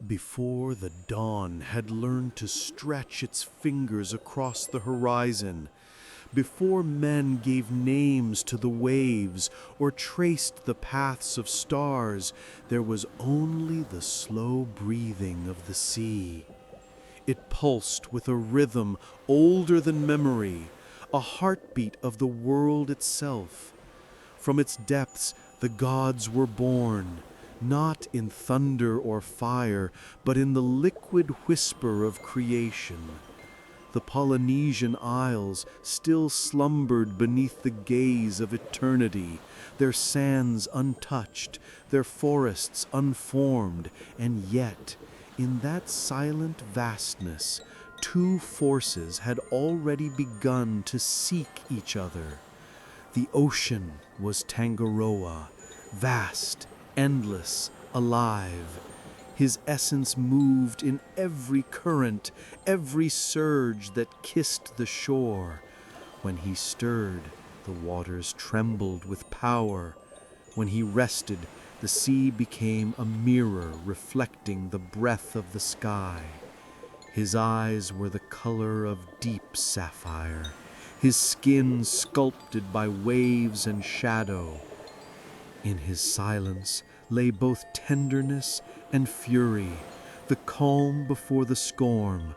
Before the dawn had learned to stretch its fingers across the horizon, before men gave names to the waves or traced the paths of stars, there was only the slow breathing of the sea. It pulsed with a rhythm older than memory, a heartbeat of the world itself. From its depths the gods were born, not in thunder or fire, but in the liquid whisper of creation. The Polynesian Isles still slumbered beneath the gaze of eternity, their sands untouched, their forests unformed, and yet, in that silent vastness, two forces had already begun to seek each other. The ocean was Tangaroa, vast, endless, alive. His essence moved in every current, every surge that kissed the shore. When he stirred, the waters trembled with power. When he rested, the sea became a mirror reflecting the breath of the sky. His eyes were the color of deep sapphire, his skin sculpted by waves and shadow. In his silence lay both tenderness and fury, the calm before the storm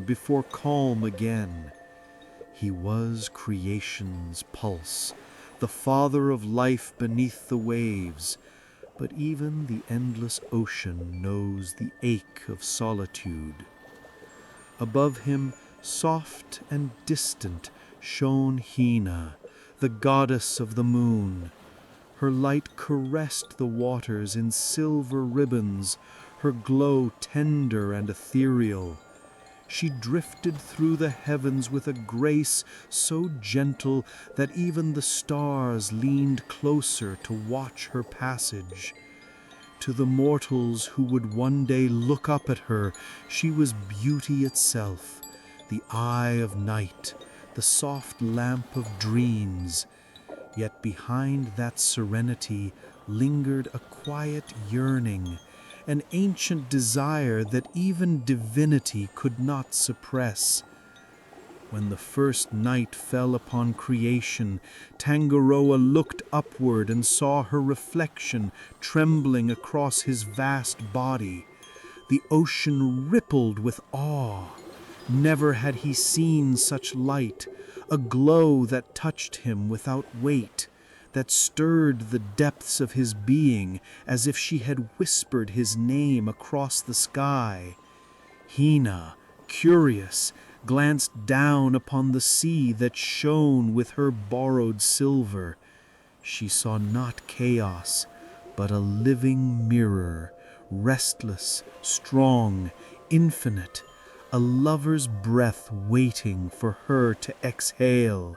before calm again. He was creation's pulse, the father of life beneath the waves, but even the endless ocean knows the ache of solitude. Above him, soft and distant, shone Hina, the goddess of the moon. Her light caressed the waters in silver ribbons, her glow tender and ethereal. She drifted through the heavens with a grace so gentle that even the stars leaned closer to watch her passage. To the mortals who would one day look up at her, she was beauty itself, the eye of night, the soft lamp of dreams. Yet behind that serenity lingered a quiet yearning, an ancient desire that even divinity could not suppress. When the first night fell upon creation, Tangaroa looked upward and saw her reflection trembling across his vast body. The ocean rippled with awe. Never had he seen such light, a glow that touched him without weight, that stirred the depths of his being as if she had whispered his name across the sky. Hina, curious, glanced down upon the sea that shone with her borrowed silver. She saw not chaos, but a living mirror, restless, strong, infinite, a lover's breath waiting for her to exhale.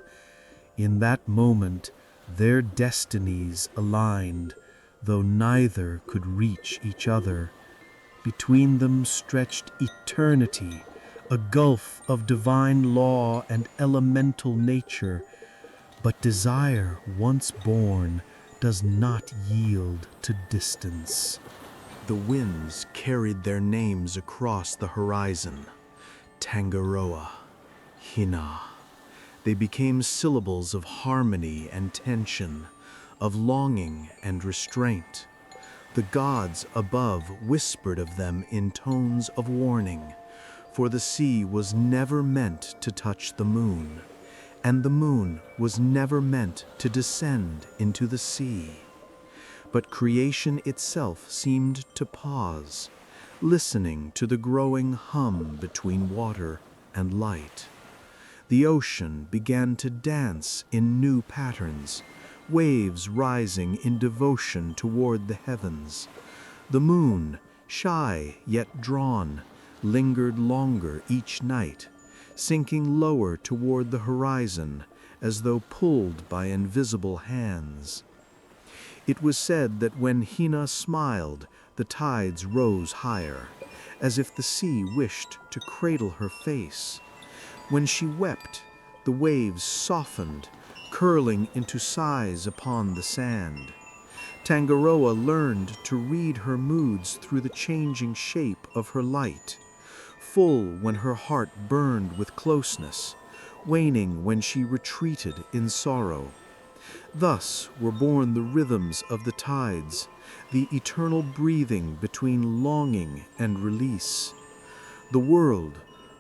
In that moment, their destinies aligned, though neither could reach each other. Between them stretched eternity, a gulf of divine law and elemental nature. But desire, once born, does not yield to distance. The winds carried their names across the horizon. Tangaroa, Hina. They became syllables of harmony and tension, of longing and restraint. The gods above whispered of them in tones of warning, for the sea was never meant to touch the moon, and the moon was never meant to descend into the sea. But creation itself seemed to pause, listening to the growing hum between water and light. The ocean began to dance in new patterns, waves rising in devotion toward the heavens. The moon, shy yet drawn, lingered longer each night, sinking lower toward the horizon as though pulled by invisible hands. It was said that when Hina smiled, the tides rose higher, as if the sea wished to cradle her face. When she wept, the waves softened, curling into sighs upon the sand. Tangaroa learned to read her moods through the changing shape of her light, full when her heart burned with closeness, waning when she retreated in sorrow. Thus were born the rhythms of the tides, the eternal breathing between longing and release. The world,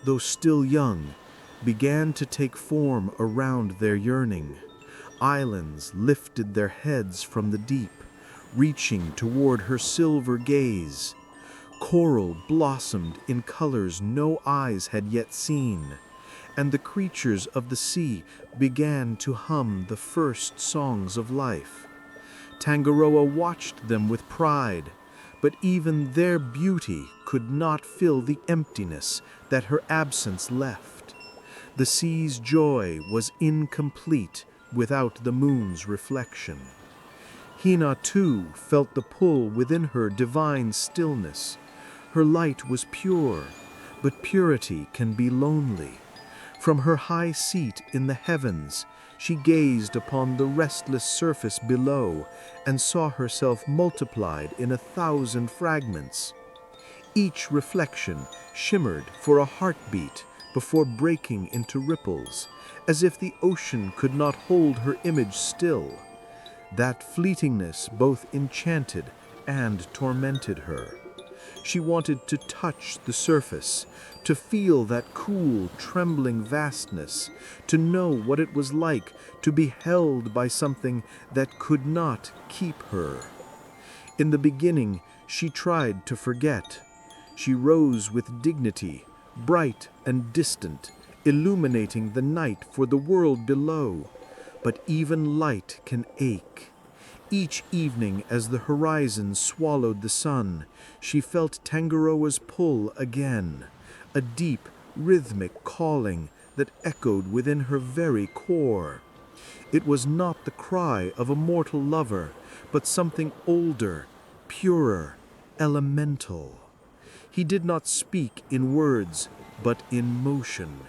though still young, began to take form around their yearning. Islands lifted their heads from the deep, reaching toward her silver gaze. Coral blossomed in colors no eyes had yet seen, and the creatures of the sea began to hum the first songs of life. Tangaroa watched them with pride, but even their beauty could not fill the emptiness that her absence left. The sea's joy was incomplete without the moon's reflection. Hina, too, felt the pull within her divine stillness. Her light was pure, but purity can be lonely. From her high seat in the heavens, she gazed upon the restless surface below and saw herself multiplied in 1,000 fragments. Each reflection shimmered for a heartbeat before breaking into ripples, as if the ocean could not hold her image still. That fleetingness both enchanted and tormented her. She wanted to touch the surface, to feel that cool, trembling vastness, to know what it was like to be held by something that could not keep her. In the beginning, she tried to forget. She rose with dignity, bright and distant, illuminating the night for the world below. But even light can ache. Each evening, as the horizon swallowed the sun, she felt Tangaroa's pull again, a deep, rhythmic calling that echoed within her very core. It was not the cry of a mortal lover, but something older, purer, elemental. He did not speak in words, but in motion,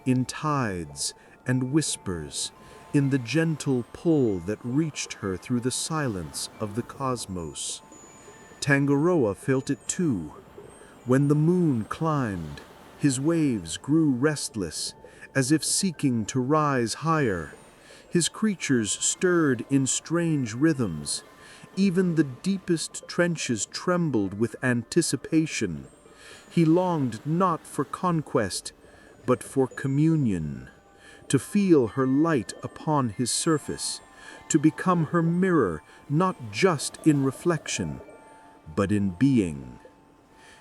in tides and whispers, in the gentle pull that reached her through the silence of the cosmos. Tangaroa felt it too. When the moon climbed, his waves grew restless, as if seeking to rise higher. His creatures stirred in strange rhythms. Even the deepest trenches trembled with anticipation. He longed not for conquest, but for communion, to feel her light upon his surface, to become her mirror not just in reflection, but in being.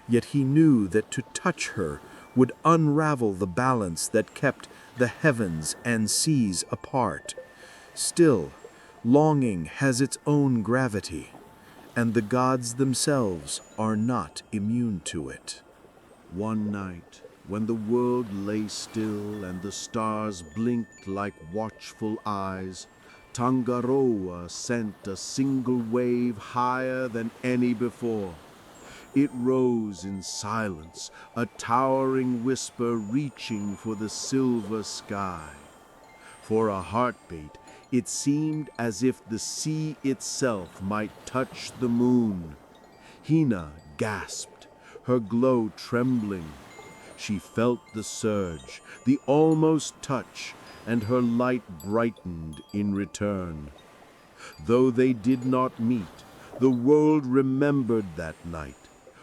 Yet he knew that to touch her would unravel the balance that kept the heavens and seas apart. Still, longing has its own gravity, and the gods themselves are not immune to it. One night, when the world lay still and the stars blinked like watchful eyes, Tangaroa sent a single wave higher than any before. It rose in silence, a towering whisper reaching for the silver sky. For a heartbeat, it seemed as if the sea itself might touch the moon. Hina gasped, her glow trembling. She felt the surge, the almost touch, and her light brightened in return. Though they did not meet, the world remembered that night,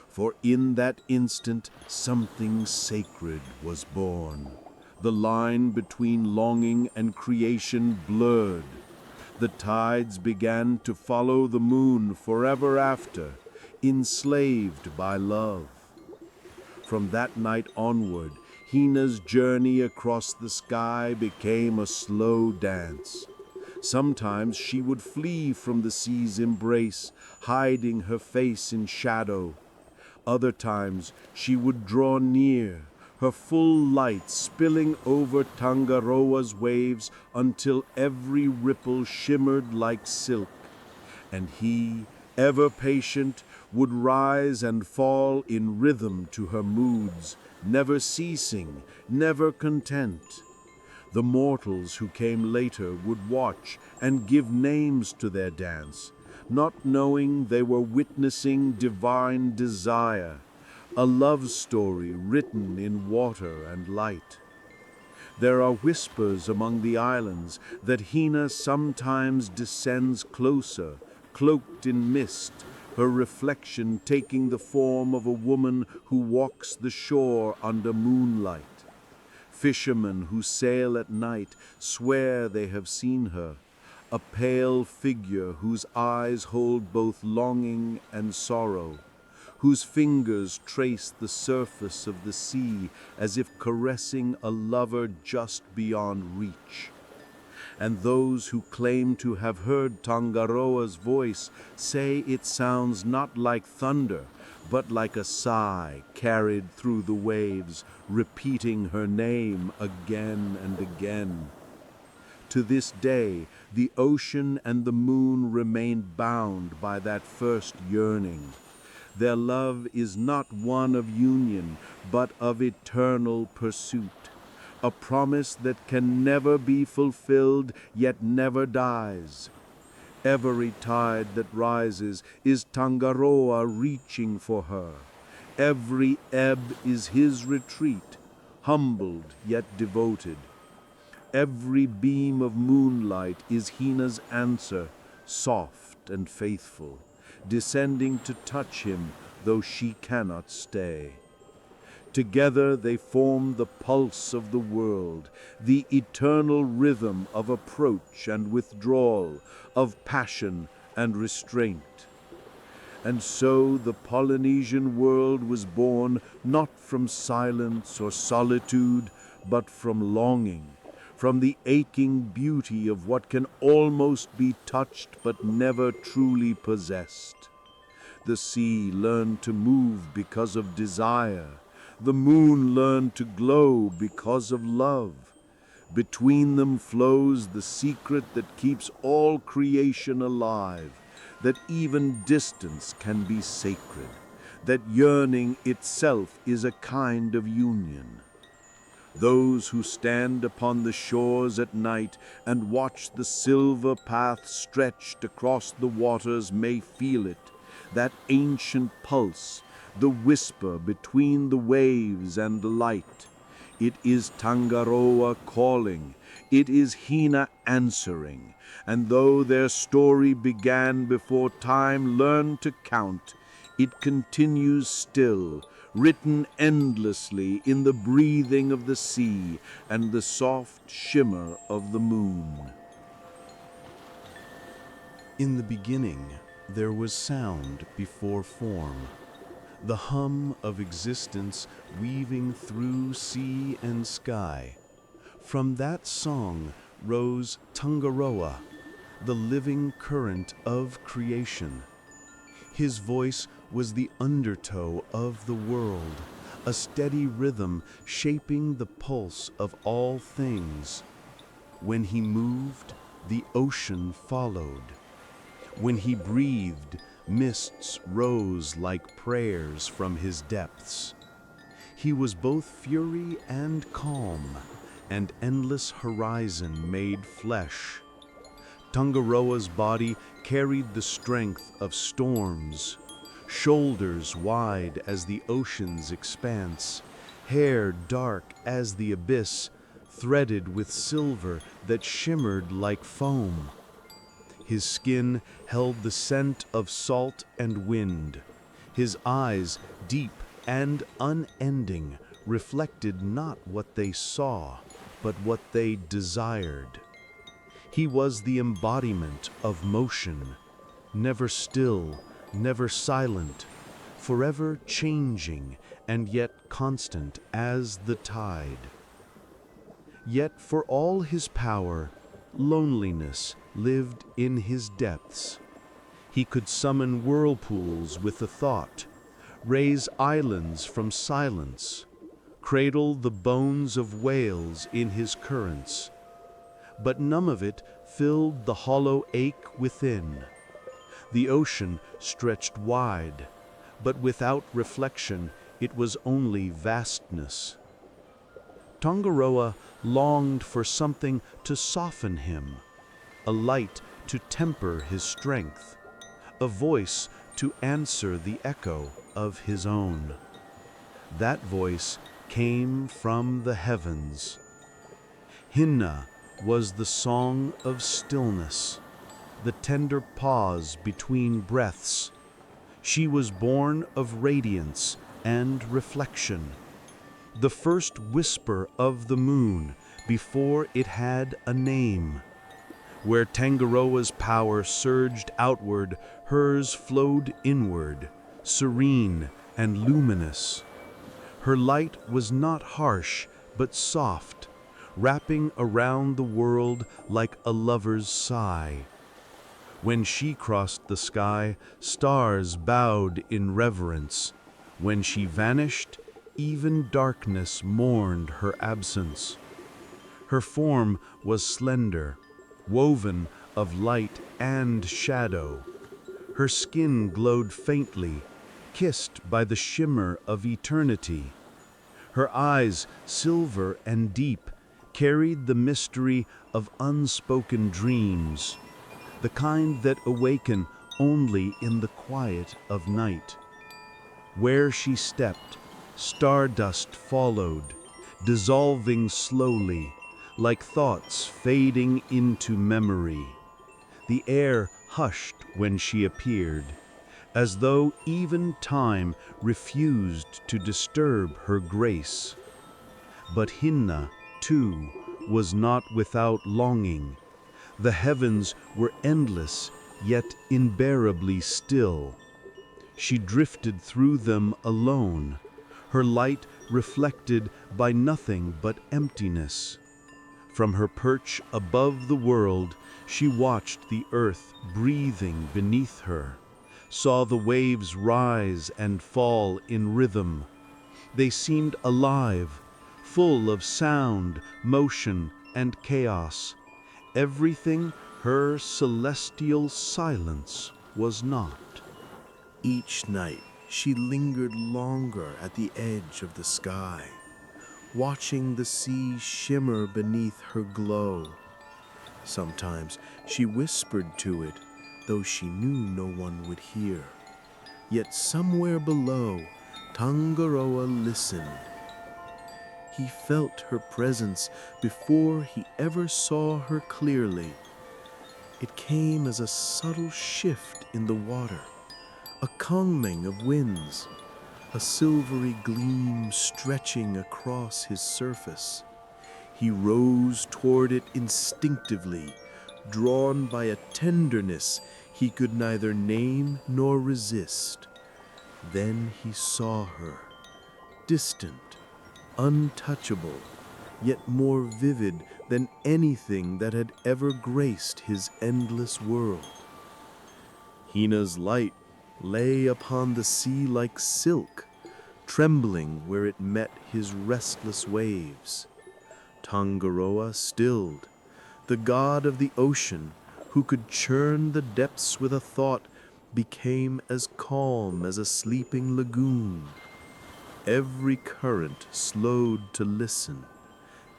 for in that instant something sacred was born. The line between longing and creation blurred. The tides began to follow the moon forever after, enslaved by love. From that night onward, Hina's journey across the sky became a slow dance. Sometimes she would flee from the sea's embrace, hiding her face in shadow. Other times she would draw near, her full light spilling over Tangaroa's waves until every ripple shimmered like silk. And he, ever patient, would rise and fall in rhythm to her moods, never ceasing, never content. The mortals who came later would watch and give names to their dance, not knowing they were witnessing divine desire, a love story written in water and light. There are whispers among the islands that Hina sometimes descends closer, cloaked in mist, her reflection taking the form of a woman who walks the shore under moonlight. Fishermen who sail at night swear they have seen her, a pale figure whose eyes hold both longing and sorrow, whose fingers trace the surface of the sea as if caressing a lover just beyond reach. And those who claim to have heard Tangaroa's voice say it sounds not like thunder, but like a sigh carried through the waves, repeating her name again and again. To this day, the ocean and the moon remain bound by that first yearning. Their love is not one of union, but of eternal pursuit, a promise that can never be fulfilled, yet never dies. Every tide that rises is Tangaroa reaching for her. Every ebb is his retreat, humbled yet devoted. Every beam of moonlight is Hina's answer, soft and faithful, descending to touch him, though she cannot stay. Together they form the pulse of the world, the eternal rhythm of approach and withdrawal, of passion and restraint. And so the Polynesian world was born not from silence or solitude, but from longing, from the aching beauty of what can almost be touched but never truly possessed. The sea learned to move because of desire. The moon learned to glow because of love. Between them flows the secret that keeps all creation alive, that even distance can be sacred, that yearning itself is a kind of union. Those who stand upon the shores at night and watch the silver path stretched across the waters may feel it, that ancient pulse, the whisper between the waves and light. It is Tangaroa calling, it is Hina answering, and though their story began before time learned to count, it continues still, written endlessly in the breathing of the sea and the soft shimmer of the moon. In the beginning, there was sound before form, the hum of existence weaving through sea and sky. From that song rose Tangaroa, the living current of creation. His voice was the undertow of the world, a steady rhythm shaping the pulse of all things. When he moved, the ocean followed. When he breathed, mists rose like prayers from his depths. He was both fury and calm, and endless horizon made flesh. Tangaroa's body carried the strength of storms, shoulders wide as the ocean's expanse, hair dark as the abyss, threaded with silver that shimmered like foam. His skin held the scent of salt and wind. His eyes, deep and unending, reflected not what they saw, but what they desired. He was the embodiment of motion, never still, never silent, forever changing and yet constant as the tide. Yet for all his power, loneliness lived in his depths. He could summon whirlpools with a thought, raise islands from silence, cradle the bones of whales in his currents. But none of it filled the hollow ache within. The ocean stretched wide, but without reflection it was only vastness. Tangaroa longed for something to soften him, a light to temper his strength, a voice to answer the echo of his own. That voice came from the heavens. Hinna was the song of stillness, the tender pause between breaths. She was born of radiance and reflection, the first whisper of the moon before it had a name. Where Tangaroa's power surged outward, hers flowed inward, serene and luminous. Her light was not harsh, but soft, wrapping around the world like a lover's sigh. When she crossed the sky, stars bowed in reverence. When she vanished, even darkness mourned her absence. Her form was slender, woven of light and shadow. Her skin glowed faintly, kissed by the shimmer of eternity. Her eyes, silver and deep, carried the mystery of unspoken dreams, the kind that awaken only in the quiet of night. Where she stepped, stardust followed, dissolving slowly, like thoughts fading into memory. The air hushed when she appeared, as though even time refused to disturb her grace. But Hinna, too, was not without longing. The heavens were endless, yet unbearably still. She drifted through them alone, her light reflected by nothing but emptiness. From her perch above the world, she watched the earth breathing beneath her, saw the waves rise and fall in rhythm. They seemed alive, full of sound, motion, and chaos. Everything her celestial silence was not. Each night she lingered longer at the edge of the sky, watching the sea shimmer beneath her glow. Sometimes she whispered to it, though she knew no one would hear. Yet somewhere below, Tangaroa listened. He felt her presence before he ever saw her clearly. It came as a subtle shift in the water, a calming of winds, a silvery gleam stretching across his surface. He rose toward it instinctively, drawn by a tenderness he could neither name nor resist. Then he saw her, distant, untouchable, yet more vivid than anything that had ever graced his endless world. Hina's light lay upon the sea like silk, trembling where it met his restless waves. Tangaroa stilled, the god of the ocean, who could churn the depths with a thought, became as calm as a sleeping lagoon. Every current slowed to listen.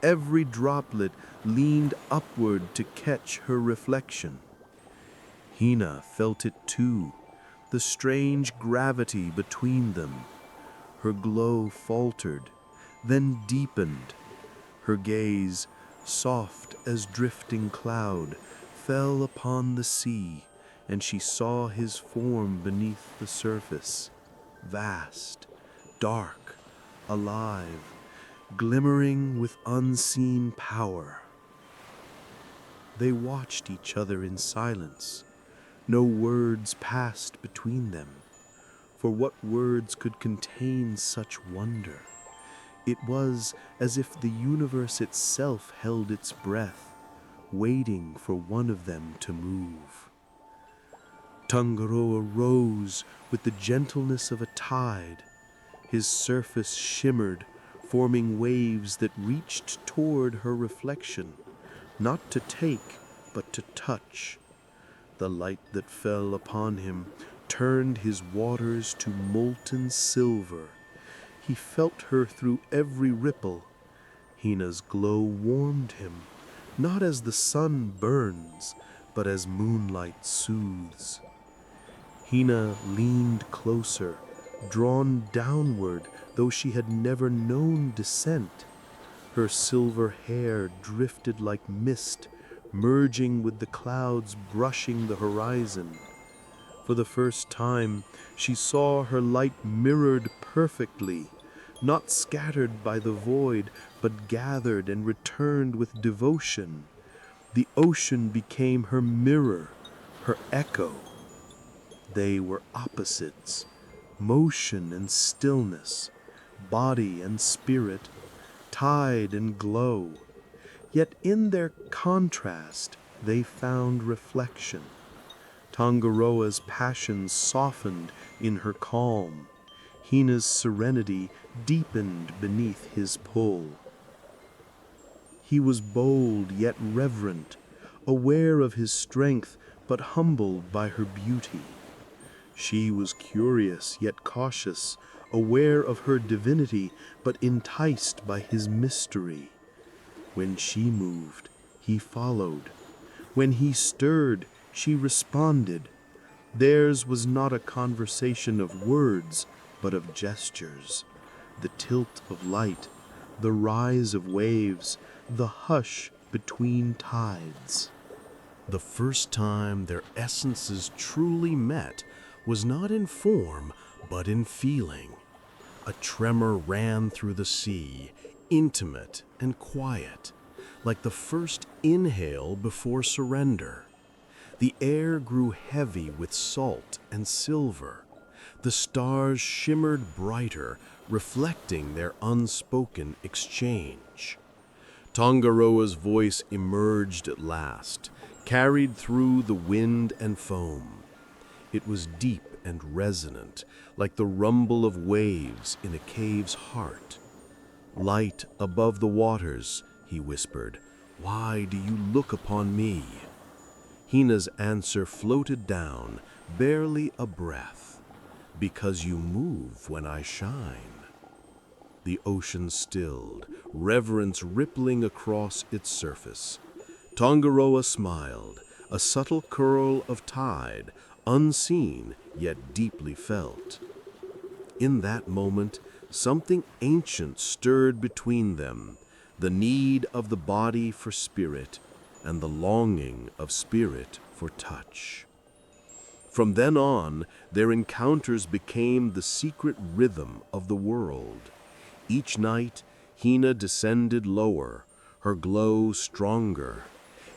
Every droplet leaned upward to catch her reflection. Hina felt it too, the strange gravity between them. Her glow faltered, then deepened. Her gaze, soft as drifting cloud, fell upon the sea, and she saw his form beneath the surface, vast, dark, alive, glimmering with unseen power. They watched each other in silence. No words passed between them, for what words could contain such wonder? It was as if the universe itself held its breath, waiting for one of them to move. Tangaroa rose with the gentleness of a tide. His surface shimmered, forming waves that reached toward her reflection, not to take, but to touch. The light that fell upon him turned his waters to molten silver. He felt her through every ripple. Hina's glow warmed him, not as the sun burns, but as moonlight soothes. Hina leaned closer, drawn downward, though she had never known descent. Her silver hair drifted like mist, merging with the clouds brushing the horizon. For the first time, she saw her light mirrored perfectly, not scattered by the void, but gathered and returned with devotion. The ocean became her mirror, her echo. They were opposites, motion and stillness, body and spirit, tide and glow. Yet in their contrast they found reflection. Tangaroa's passion softened in her calm. Hina's serenity deepened beneath his pull. He was bold yet reverent, aware of his strength but humbled by her beauty. She was curious yet cautious, aware of her divinity but enticed by his mystery. When she moved, he followed. When he stirred, she responded. Theirs was not a conversation of words, but of gestures. The tilt of light, the rise of waves, the hush between tides. The first time their essences truly met was not in form, but in feeling. A tremor ran through the sea, intimate and quiet, like the first inhale before surrender. The air grew heavy with salt and silver. The stars shimmered brighter, reflecting their unspoken exchange. Tangaroa's voice emerged at last, carried through the wind and foam. It was deep and resonant, like the rumble of waves in a cave's heart. "Light above the waters," he whispered, "why do you look upon me?" Hina's answer floated down, barely a breath. "Because you move when I shine." The ocean stilled, reverence rippling across its surface. Tangaroa smiled, a subtle curl of tide, unseen yet deeply felt. In that moment, something ancient stirred between them, the need of the body for spirit and the longing of spirit for touch. From then on, their encounters became the secret rhythm of the world. Each night, Hina descended lower, her glow stronger.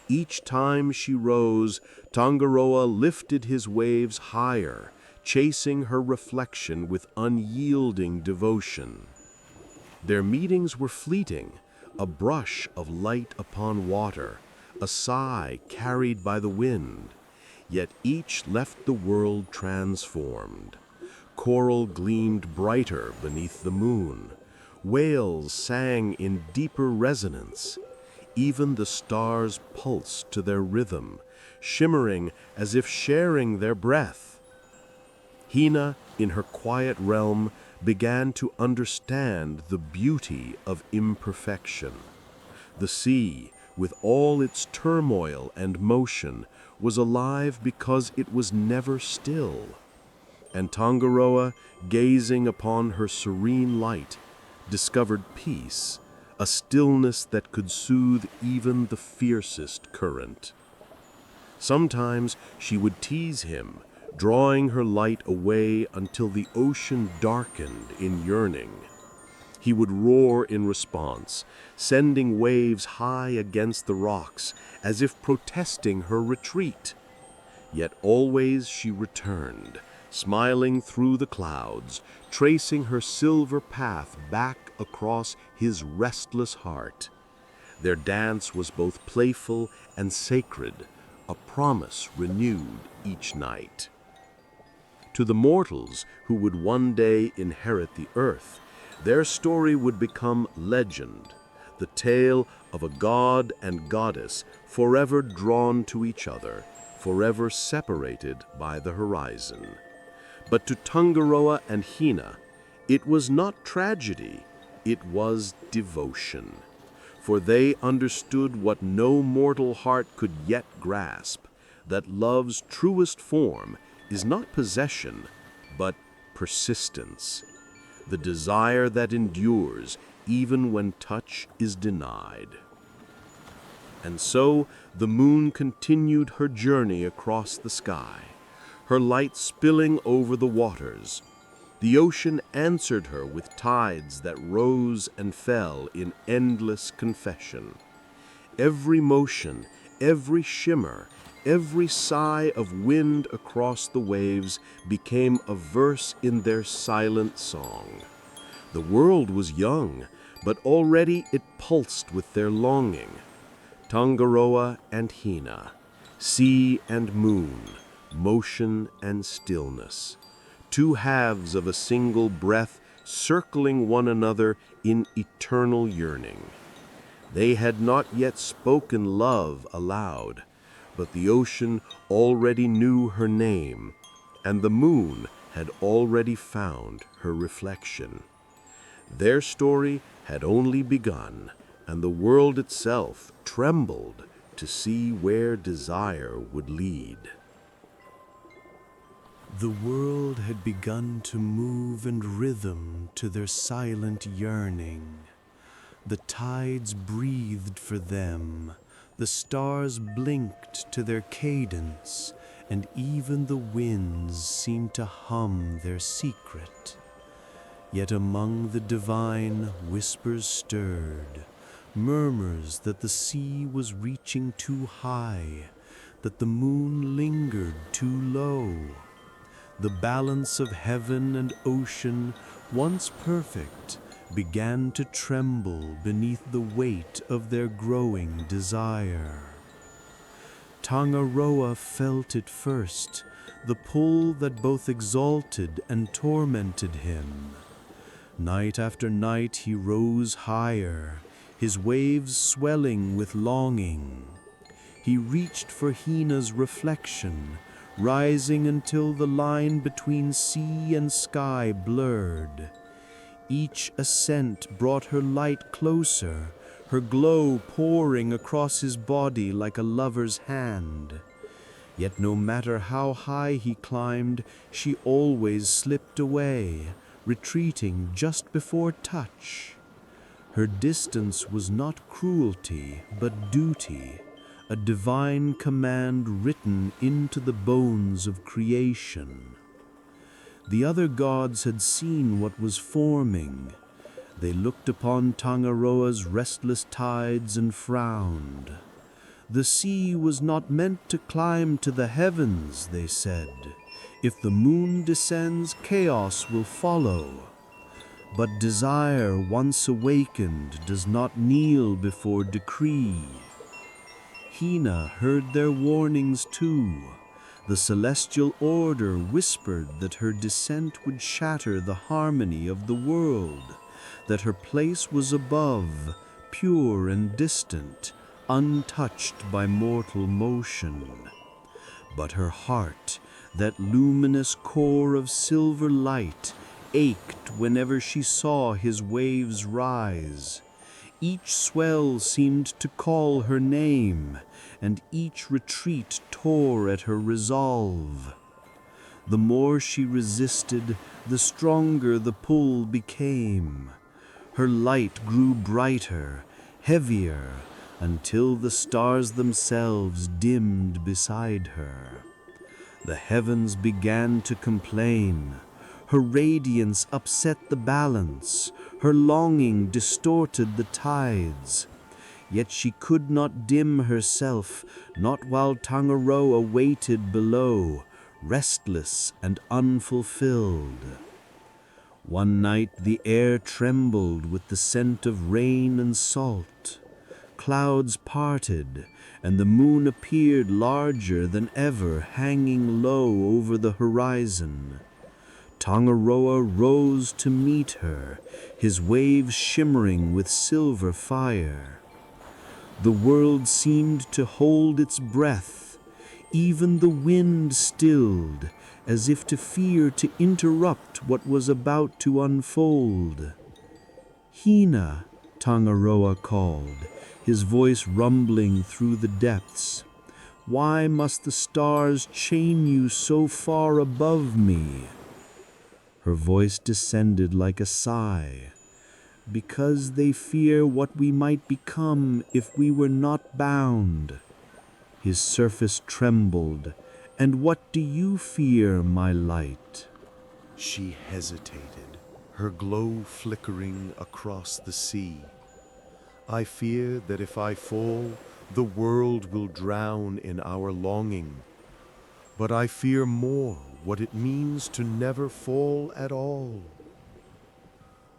Each time she rose, Tangaroa lifted his waves higher, chasing her reflection with unyielding devotion. Their meetings were fleeting, a brush of light upon water, a sigh carried by the wind. Yet each left the world transformed. Coral gleamed brighter beneath the moon. Whales sang in deeper resonance. Even the stars pulsed to their rhythm, shimmering as if sharing their breath. Hina, in her quiet realm, began to understand the beauty of imperfection. The sea, with all its turmoil and motion, was alive because it was never still. And Tangaroa, gazing upon her serene light, discovered peace, a stillness that could soothe even the fiercest current. Sometimes she would tease him, drawing her light away until the ocean darkened in yearning. He would roar in response, sending waves high against the rocks as if protesting her retreat. Yet always she returned, smiling through the clouds, tracing her silver path back across his restless heart. Their dance was both playful and sacred, a promise renewed each night. To the mortals who would one day inherit the earth, their story would become legend, the tale of a god and goddess forever drawn to each other, forever separated by the horizon. But to Tangaroa and Hina, it was not tragedy, it was devotion. For they understood what no mortal heart could yet grasp, that love's truest form is not possession, but persistence, the desire that endures even when touch is denied. And so the moon continued her journey across the sky, her light spilling over the waters. The ocean answered her with tides that rose and fell in endless confession. Every motion, every shimmer, every sigh of wind across the waves became a verse in their silent song. The world was young, but already it pulsed with their longing. Tangaroa and Hina, sea and moon, motion and stillness, two halves of a single breath circling one another in eternal yearning. They had not yet spoken love aloud, but the ocean already knew her name, and the moon had already found her reflection. Their story had only begun, and the world itself trembled to see where desire would lead. The world had begun to move in rhythm to their silent yearning. The tides breathed for them, the stars blinked to their cadence, and even the winds seemed to hum their secret. Yet among the divine, whispers stirred, murmurs that the sea was reaching too high, that the moon lingered too low. The balance of heaven and ocean, once perfect, began to tremble beneath the weight of their growing desire. Tangaroa felt it first, the pull that both exalted and tormented him. Night after night he rose higher, his waves swelling with longing. He reached for Hina's reflection, rising until the line between sea and sky blurred. Each ascent brought her light closer, her glow pouring across his body like a lover's hand. Yet no matter how high he climbed, she always slipped away, retreating just before touch. Her distance was not cruelty, but duty, a divine command written into the bones of creation. The other gods had seen what was forming. They looked upon Tangaroa's restless tides and frowned. The sea was not meant to climb to the heavens, they said. If the moon descends, chaos will follow. But desire, once awakened, does not kneel before decree. Hina heard their warnings too. The celestial order whispered that her descent would shatter the harmony of the world, that her place was above, pure and distant, untouched by mortal motion. But her heart, that luminous core of silver light, ached whenever she saw his waves rise. Each swell seemed to call her name, and each retreat tore at her resolve. The more she resisted, the stronger the pull became. Her light grew brighter, heavier, until the stars themselves dimmed beside her. The heavens began to complain. Her radiance upset the balance. Her longing distorted the tides. Yet she could not dim herself, not while Tangaroa waited below, restless and unfulfilled. One night the air trembled with the scent of rain and salt. Clouds parted, and the moon appeared larger than ever, hanging low over the horizon. Tangaroa rose to meet her, his waves shimmering with silver fire. The world seemed to hold its breath. Even the wind stilled, as if to fear to interrupt what was about to unfold. "Hina," Tangaroa called, his voice rumbling through the depths. Why must the stars chain you so far above me?" Her voice descended like a sigh. "Because they fear what we might become if we were not bound." His surface trembled. "And what do you fear, my light?" She hesitated, her glow flickering across the sea. "I fear that if I fall, the world will drown in our longing. But I fear more what it means to never fall at all."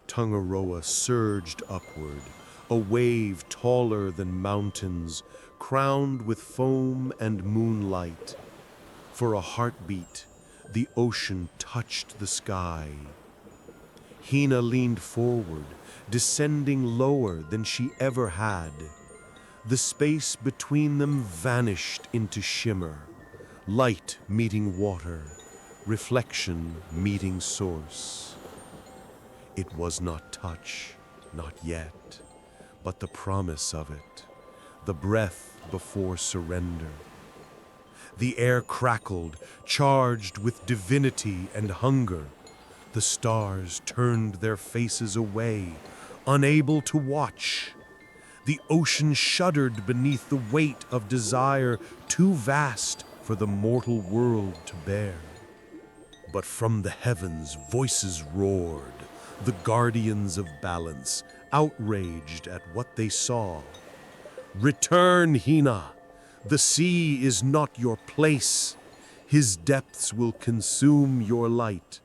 Tangaroa surged upward, a wave taller than mountains, crowned with foam and moonlight. For a heartbeat, the ocean touched the sky. Hina leaned forward, descending lower than she ever had. The space between them vanished into shimmer, light meeting water, reflection meeting source. It was not touch, not yet, but the promise of it, the breath before surrender. The air crackled, charged with divinity and hunger. The stars turned their faces away, unable to watch. The ocean shuddered beneath the weight of desire too vast for the mortal world to bear. But from the heavens voices roared, the guardians of balance, outraged at what they saw. "Return, Hina! The sea is not your place. His depths will consume your light."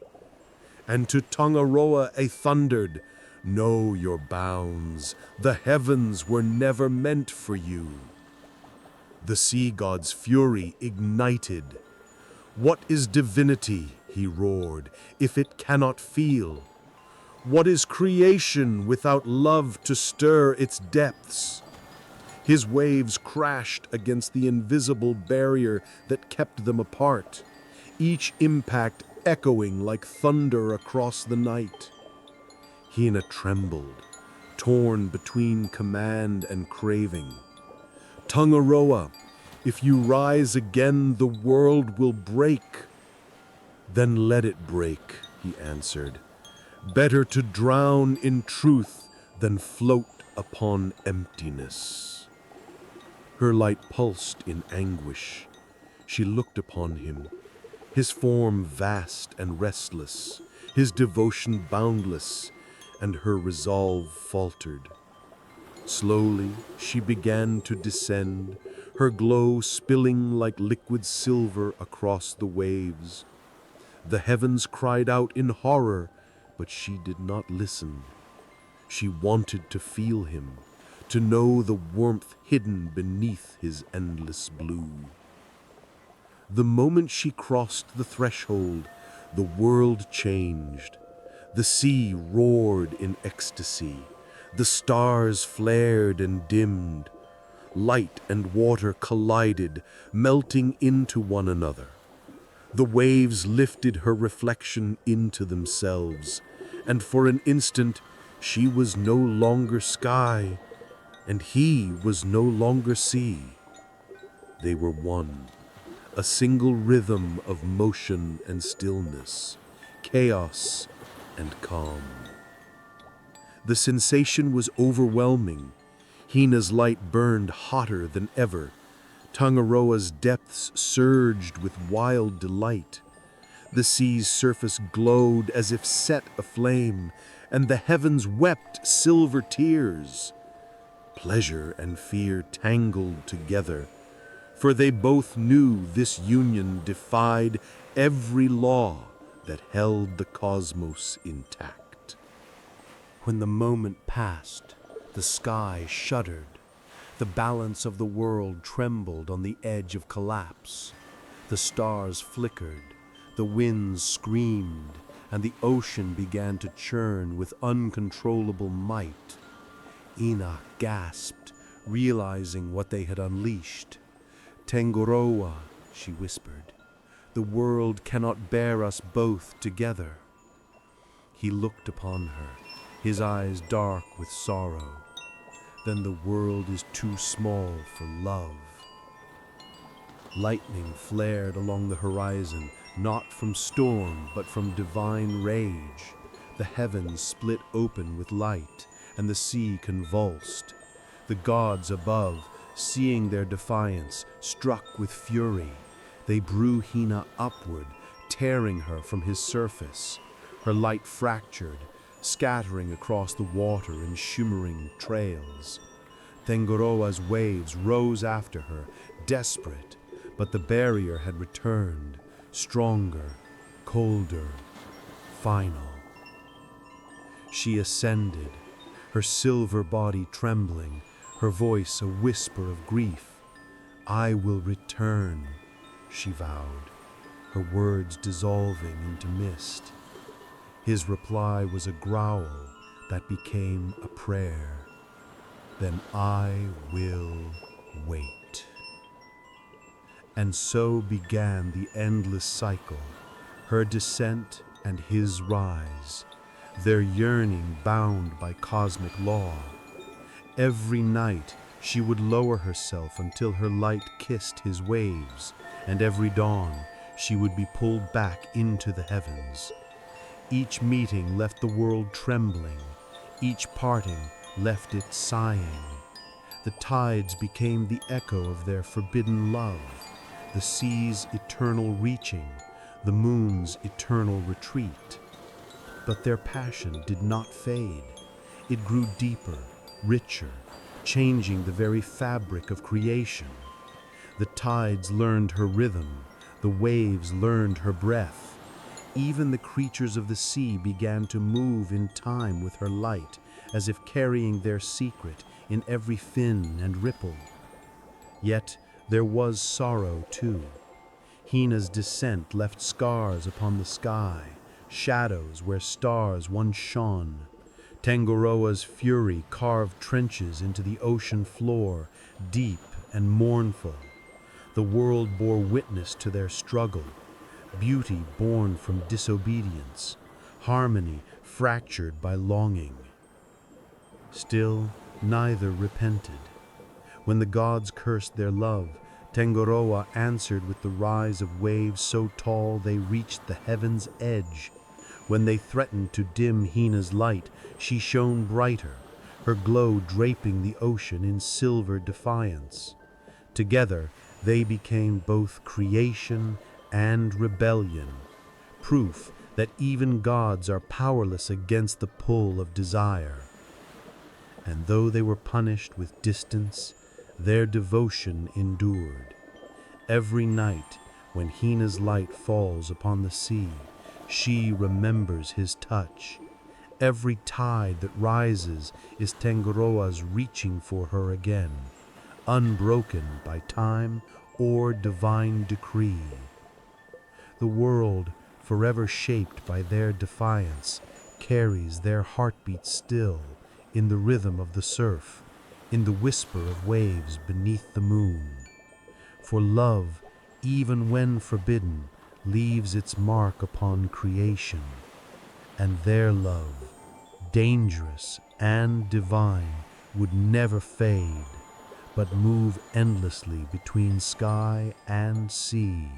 And to Tangaroa they thundered, "Know your bounds. The heavens were never meant for you." The sea god's fury ignited. "What is divinity," he roared, "if it cannot feel? What is creation without love to stir its depths?" His waves crashed against the invisible barrier that kept them apart, each impact echoing like thunder across the night. Hina trembled, torn between command and craving. "Tangaroa, if you rise again, the world will break." "Then let it break," he answered. "Better to drown in truth than float upon emptiness." Her light pulsed in anguish. She looked upon him, his form vast and restless, his devotion boundless, and her resolve faltered. Slowly she began to descend, her glow spilling like liquid silver across the waves. The heavens cried out in horror, but she did not listen. She wanted to feel him, to know the warmth hidden beneath his endless blue. The moment she crossed the threshold, the world changed. The sea roared in ecstasy. The stars flared and dimmed. Light and water collided, melting into one another. The waves lifted her reflection into themselves, and for an instant she was no longer sky, and he was no longer sea. They were one, a single rhythm of motion and stillness, chaos and calm. The sensation was overwhelming. Hina's light burned hotter than ever. Tangaroa's depths surged with wild delight. The sea's surface glowed as if set aflame, and the heavens wept silver tears. Pleasure and fear tangled together, for they both knew this union defied every law that held the cosmos intact. When the moment passed, the sky shuddered. The balance of the world trembled on the edge of collapse. The stars flickered, the winds screamed, and the ocean began to churn with uncontrollable might. Ina gasped, realizing what they had unleashed. "Tangaroa," she whispered, "the world cannot bear us both together." He looked upon her, his eyes dark with sorrow. "Then the world is too small for love." Lightning flared along the horizon, not from storm, but from divine rage. The heavens split open with light, and the sea convulsed. The gods above, seeing their defiance, struck with fury. They drew Hina upward, tearing her from his surface. Her light fractured, scattering across the water in shimmering trails. Tengoroa's waves rose after her, desperate, but the barrier had returned, stronger, colder, final. She ascended, her silver body trembling, her voice a whisper of grief. "I will return," she vowed, her words dissolving into mist. His reply was a growl that became a prayer. "Then I will wait." And so began the endless cycle, her descent and his rise, their yearning bound by cosmic law. Every night she would lower herself until her light kissed his waves, and every dawn she would be pulled back into the heavens. Each meeting left the world trembling, each parting left it sighing. The tides became the echo of their forbidden love, the sea's eternal reaching, the moon's eternal retreat. But their passion did not fade. It grew deeper, richer, changing the very fabric of creation. The tides learned her rhythm, the waves learned her breath. Even the creatures of the sea began to move in time with her light, as if carrying their secret in every fin and ripple. Yet there was sorrow too. Hina's descent left scars upon the sky, shadows where stars once shone. Tengoroa's fury carved trenches into the ocean floor, deep and mournful. The world bore witness to their struggle, beauty born from disobedience, harmony fractured by longing. Still, neither repented. When the gods cursed their love, Tengoroa answered with the rise of waves so tall they reached the heaven's edge. When they threatened to dim Hina's light, she shone brighter, her glow draping the ocean in silver defiance. Together, they became both creation and rebellion, proof that even gods are powerless against the pull of desire. And though they were punished with distance, their devotion endured. Every night, when Hina's light falls upon the sea, she remembers his touch. Every tide that rises is Tengoroa's reaching for her again, unbroken by time or divine decree. The world, forever shaped by their defiance, carries their heartbeat still in the rhythm of the surf, in the whisper of waves beneath the moon. For love, even when forbidden, leaves its mark upon creation, and their love, dangerous and divine, would never fade, but move endlessly between sky and sea,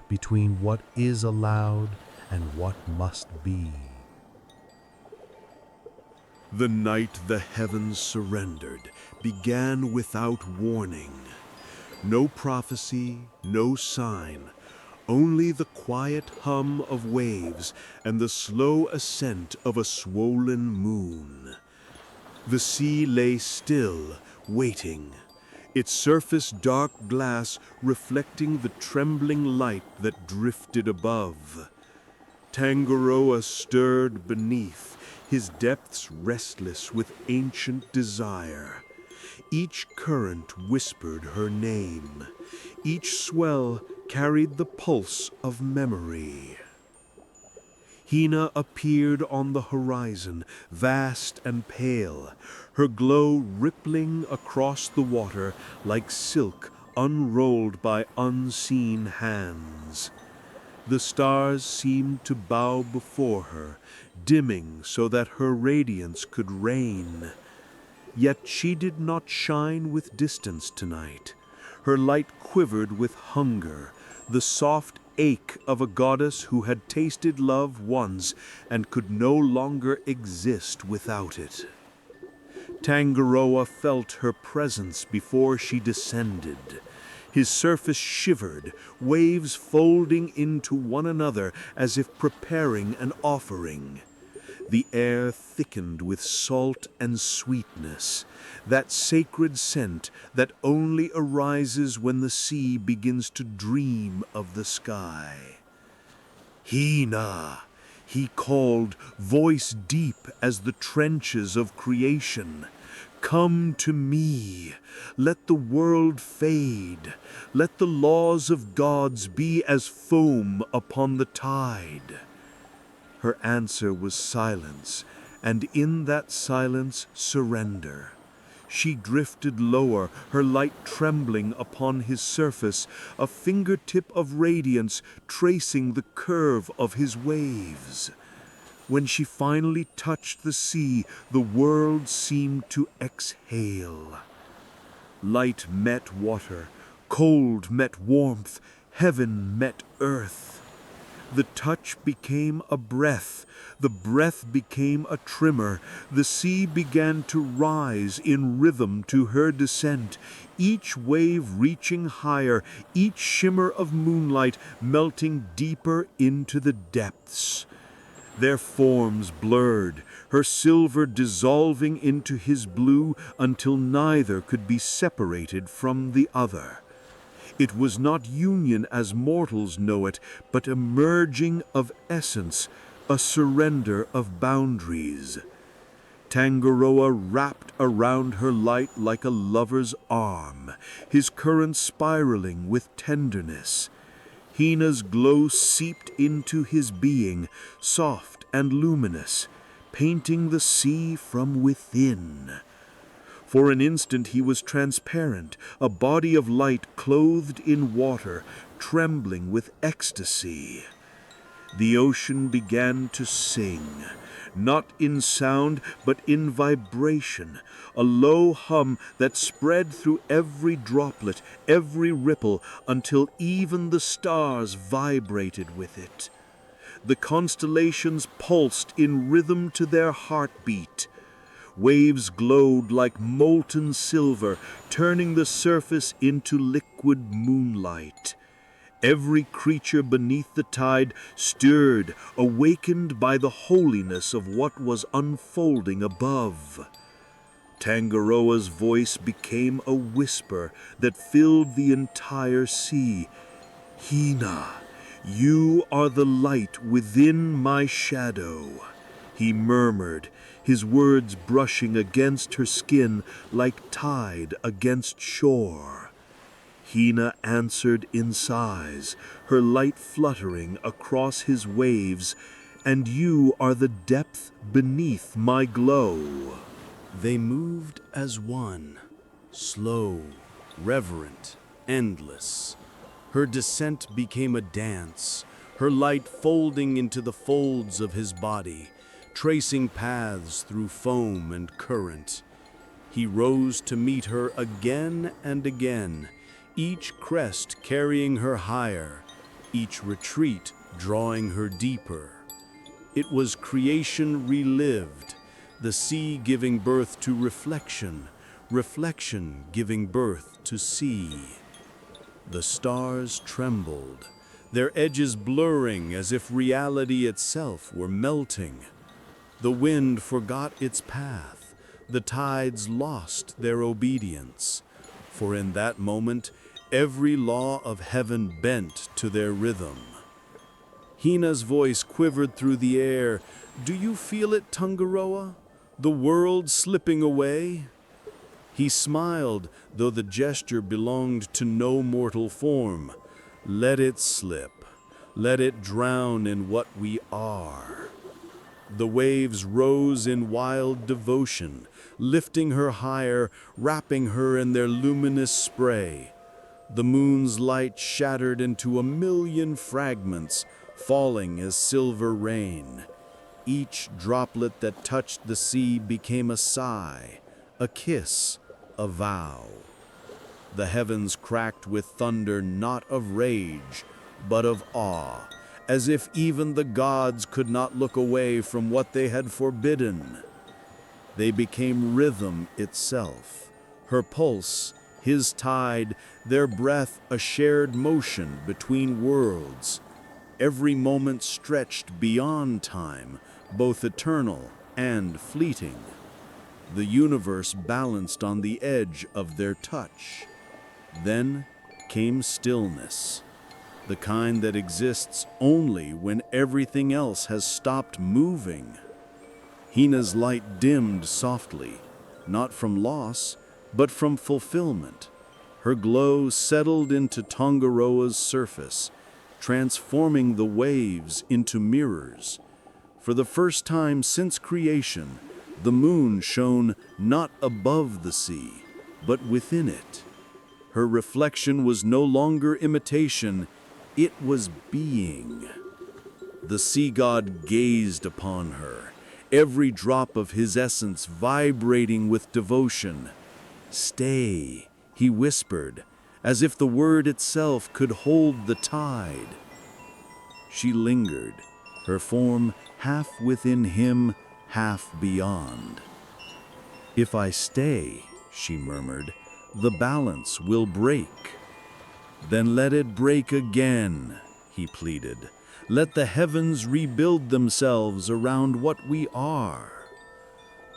between what is allowed and what must be. The night the heavens surrendered began without warning. No prophecy, no sign, only the quiet hum of waves and the slow ascent of a swollen moon. The sea lay still, waiting, its surface dark glass reflecting the trembling light that drifted above. Tengoroa stirred beneath, his depths restless with ancient desire. Each current whispered her name. Each swell carried the pulse of memory. Hina appeared on the horizon, vast and pale, her glow rippling across the water like silk unrolled by unseen hands. The stars seemed to bow before her, dimming so that her radiance could reign. Yet she did not shine with distance tonight. Her light quivered with hunger, the soft ache of a goddess who had tasted love once and could no longer exist without it. Tangaroa felt her presence before she descended. His surface shivered, waves folding into one another as if preparing an offering. The air thickened with salt and sweetness, that sacred scent that only arises when the sea begins to dream of the sky. Hina, he called, voice deep as the trenches of creation. Come to me, let the world fade, let the laws of gods be as foam upon the tide. Her answer was silence, and in that silence surrender. She drifted lower, her light trembling upon his surface, a fingertip of radiance tracing the curve of his waves. When she finally touched the sea, the world seemed to exhale. Light met water, cold met warmth, heaven met earth. The touch became a breath, the breath became a tremor, the sea began to rise in rhythm to her descent, each wave reaching higher, each shimmer of moonlight melting deeper into the depths. Their forms blurred, her silver dissolving into his blue until neither could be separated from the other. It was not union as mortals know it, but a merging of essence, a surrender of boundaries. Tangaroa wrapped around her light like a lover's arm, his current spiraling with tenderness. Hina's glow seeped into his being, soft and luminous, painting the sea from within. For an instant he was transparent, a body of light clothed in water, trembling with ecstasy. The ocean began to sing, not in sound but in vibration, a low hum that spread through every droplet, every ripple, until even the stars vibrated with it. The constellations pulsed in rhythm to their heartbeat. Waves glowed like molten silver, turning the surface into liquid moonlight. Every creature beneath the tide stirred, awakened by the holiness of what was unfolding above. Tangaroa's voice became a whisper that filled the entire sea. Hina, you are the light within my shadow, he murmured, his words brushing against her skin like tide against shore. Hina answered in sighs, her light fluttering across his waves, and you are the depth beneath my glow. They moved as one, slow, reverent, endless. Her descent became a dance, her light folding into the folds of his body, tracing paths through foam and current. He rose to meet her again and again, each crest carrying her higher, each retreat drawing her deeper. It was creation relived, the sea giving birth to reflection, reflection giving birth to sea. The stars trembled, their edges blurring as if reality itself were melting. The wind forgot its path, the tides lost their obedience, for in that moment every law of heaven bent to their rhythm. Hina's voice quivered through the air. Do you feel it, Tangaroa? The world slipping away? He smiled, though the gesture belonged to no mortal form. Let it slip. Let it drown in what we are. The waves rose in wild devotion, lifting her higher, wrapping her in their luminous spray. The moon's light shattered into a million fragments, falling as silver rain. Each droplet that touched the sea became a sigh, a kiss, a vow. The heavens cracked with thunder not of rage, but of awe, as if even the gods could not look away from what they had forbidden. They became rhythm itself, her pulse, his tide, their breath a shared motion between worlds. Every moment stretched beyond time, both eternal and fleeting. The universe balanced on the edge of their touch. Then came stillness, the kind that exists only when everything else has stopped moving. Hina's light dimmed softly, not from loss, but from fulfillment. Her glow settled into Tangaroa's surface, transforming the waves into mirrors. For the first time since creation, the moon shone not above the sea, but within it. Her reflection was no longer imitation, it was being. The sea god gazed upon her, every drop of his essence vibrating with devotion. "Stay," he whispered, as if the word itself could hold the tide. She lingered, her form half within him, half beyond. "If I stay," she murmured, "the balance will break." "Then let it break again," he pleaded. "Let the heavens rebuild themselves around what we are."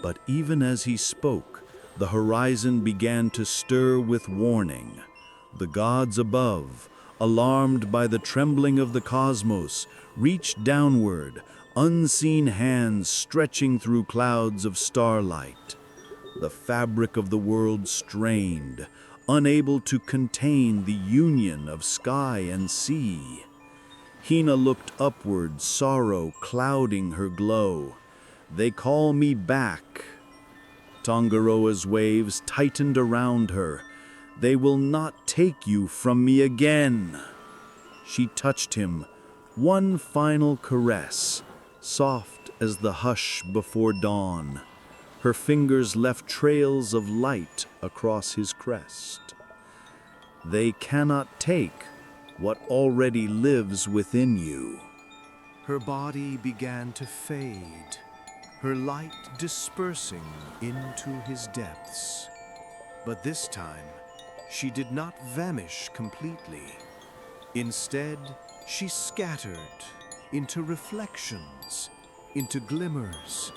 But even as he spoke, the horizon began to stir with warning. The gods above, alarmed by the trembling of the cosmos, reached downward, unseen hands stretching through clouds of starlight. The fabric of the world strained, unable to contain the union of sky and sea. Hina looked upward, sorrow clouding her glow. "They call me back." Tangaroa's waves tightened around her. "They will not take you from me again." She touched him, one final caress, soft as the hush before dawn. Her fingers left trails of light across his crest. "They cannot take what already lives within you." Her body began to fade, her light dispersing into his depths. But this time, she did not vanish completely. Instead, she scattered into reflections, into glimmers,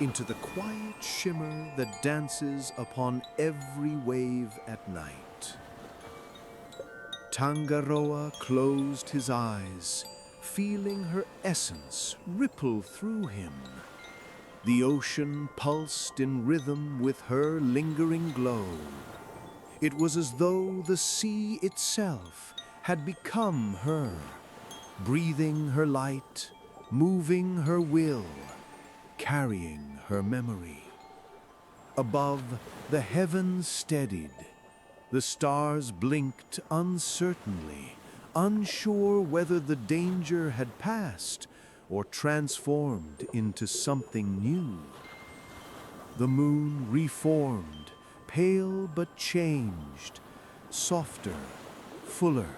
into the quiet shimmer that dances upon every wave at night. Tangaroa closed his eyes, feeling her essence ripple through him. The ocean pulsed in rhythm with her lingering glow. It was as though the sea itself had become her, breathing her light, moving her will, carrying her memory. Above, the heavens steadied. The stars blinked uncertainly, unsure whether the danger had passed or transformed into something new. The moon reformed, pale but changed, softer, fuller,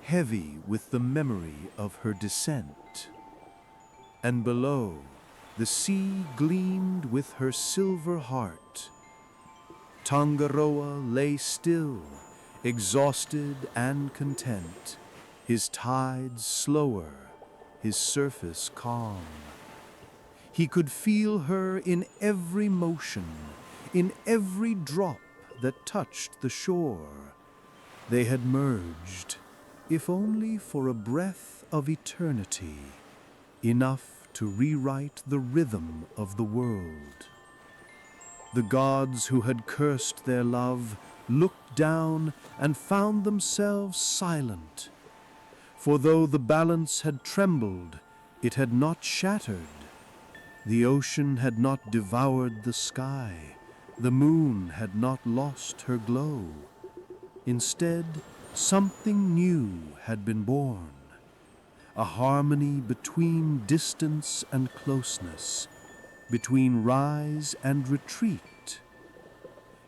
heavy with the memory of her descent. And below, the sea gleamed with her silver heart. Tangaroa lay still, exhausted and content, his tides slower, his surface calm. He could feel her in every motion, in every drop that touched the shore. They had merged, if only for a breath of eternity, enough to rewrite the rhythm of the world. The gods who had cursed their love looked down and found themselves silent. For though the balance had trembled, it had not shattered. The ocean had not devoured the sky. The moon had not lost her glow. Instead, something new had been born. A harmony between distance and closeness, between rise and retreat.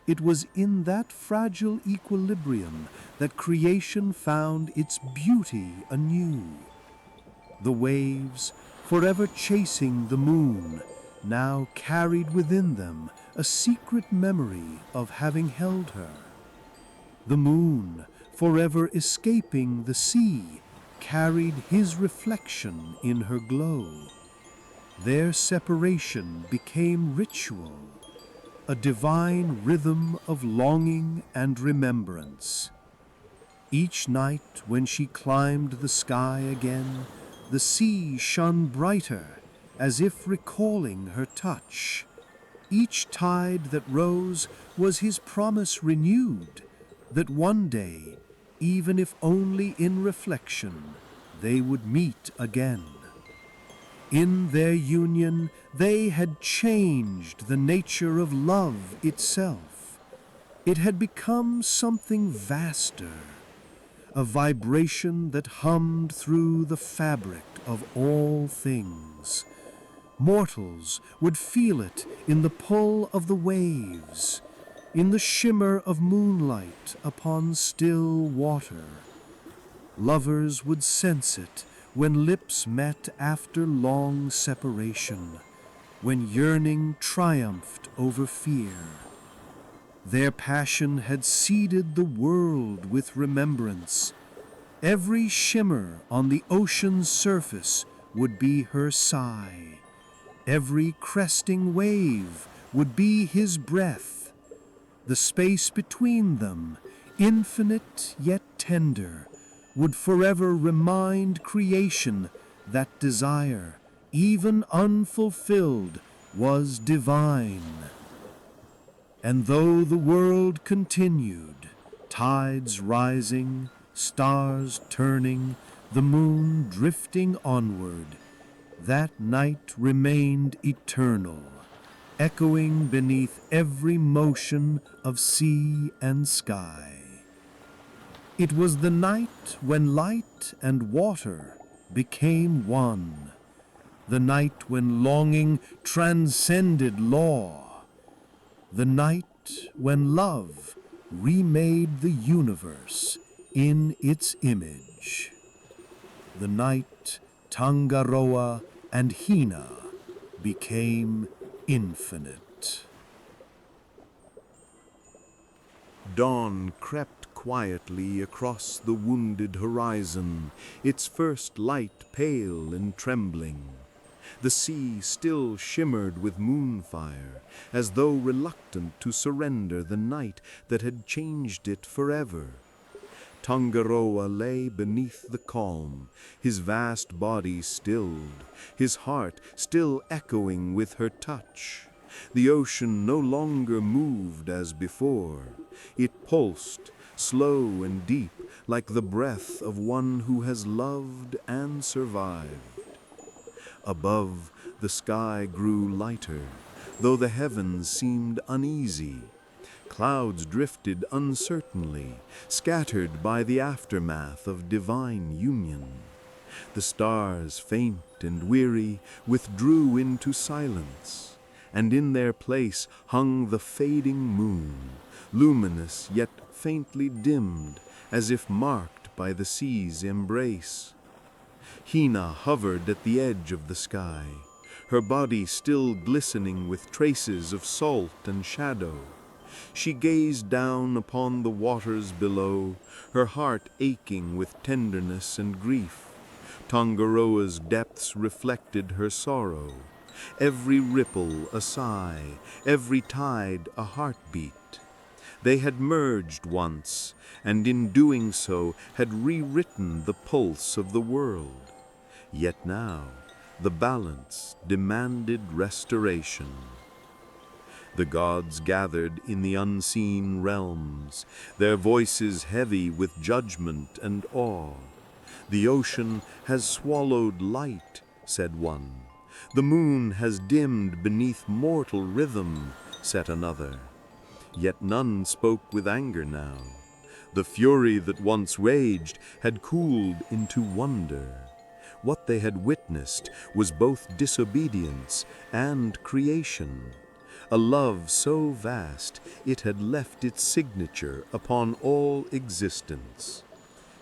It was in that fragile equilibrium that creation found its beauty anew. The waves, forever chasing the moon, now carried within them a secret memory of having held her. The moon, forever escaping the sea, carried his reflection in her glow. Their separation became ritual, a divine rhythm of longing and remembrance. Each night when she climbed the sky again, the sea shone brighter, as if recalling her touch. Each tide that rose was his promise renewed, that one day, even if only in reflection, they would meet again. In their union, they had changed the nature of love itself. It had become something vaster, a vibration that hummed through the fabric of all things. Mortals would feel it in the pull of the waves, in the shimmer of moonlight upon still water. Lovers would sense it when lips met after long separation, when yearning triumphed over fear. Their passion had seeded the world with remembrance. Every shimmer on the ocean's surface would be her sigh. Every cresting wave would be his breath. The space between them, infinite yet tender, would forever remind creation that desire, even unfulfilled, was divine. And though the world continued, tides rising, stars turning, the moon drifting onward, that night remained eternal, echoing beneath every motion of sea and sky. It was the night when light and water became one, the night when longing transcended law, the night when love remade the universe in its image. The night Tangaroa and Hina became infinite. Dawn crept quietly across the wounded horizon, its first light pale and trembling. The sea still shimmered with moonfire, as though reluctant to surrender the night that had changed it forever. Tangaroa lay beneath the calm, his vast body stilled, his heart still echoing with her touch. The ocean no longer moved as before. It pulsed, slow and deep, like the breath of one who has loved and survived. Above, the sky grew lighter, though the heavens seemed uneasy. Clouds drifted uncertainly, scattered by the aftermath of divine union. The stars, faint and weary, withdrew into silence, and in their place hung the fading moon, luminous yet faintly dimmed, as if marked by the sea's embrace. Hina hovered at the edge of the sky, her body still glistening with traces of salt and shadow. She gazed down upon the waters below, her heart aching with tenderness and grief. Tangaroa's depths reflected her sorrow, every ripple a sigh, every tide a heartbeat. They had merged once, and in doing so had rewritten the pulse of the world. Yet now, the balance demanded restoration. The gods gathered in the unseen realms, their voices heavy with judgment and awe. The ocean has swallowed light, said one. The moon has dimmed beneath mortal rhythm, said another. Yet none spoke with anger now. The fury that once raged had cooled into wonder. What they had witnessed was both disobedience and creation, a love so vast it had left its signature upon all existence.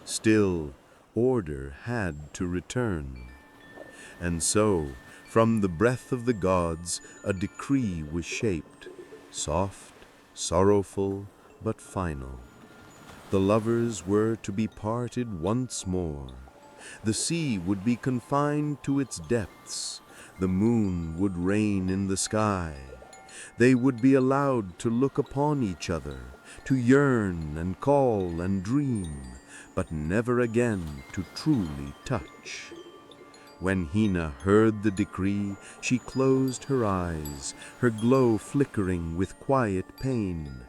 Still, order had to return. And so, from the breath of the gods, a decree was shaped, soft, sorrowful, but final. The lovers were to be parted once more. The sea would be confined to its depths. The moon would reign in the sky. They would be allowed to look upon each other, to yearn and call and dream, but never again to truly touch. When Hina heard the decree, she closed her eyes, her glow flickering with quiet pain.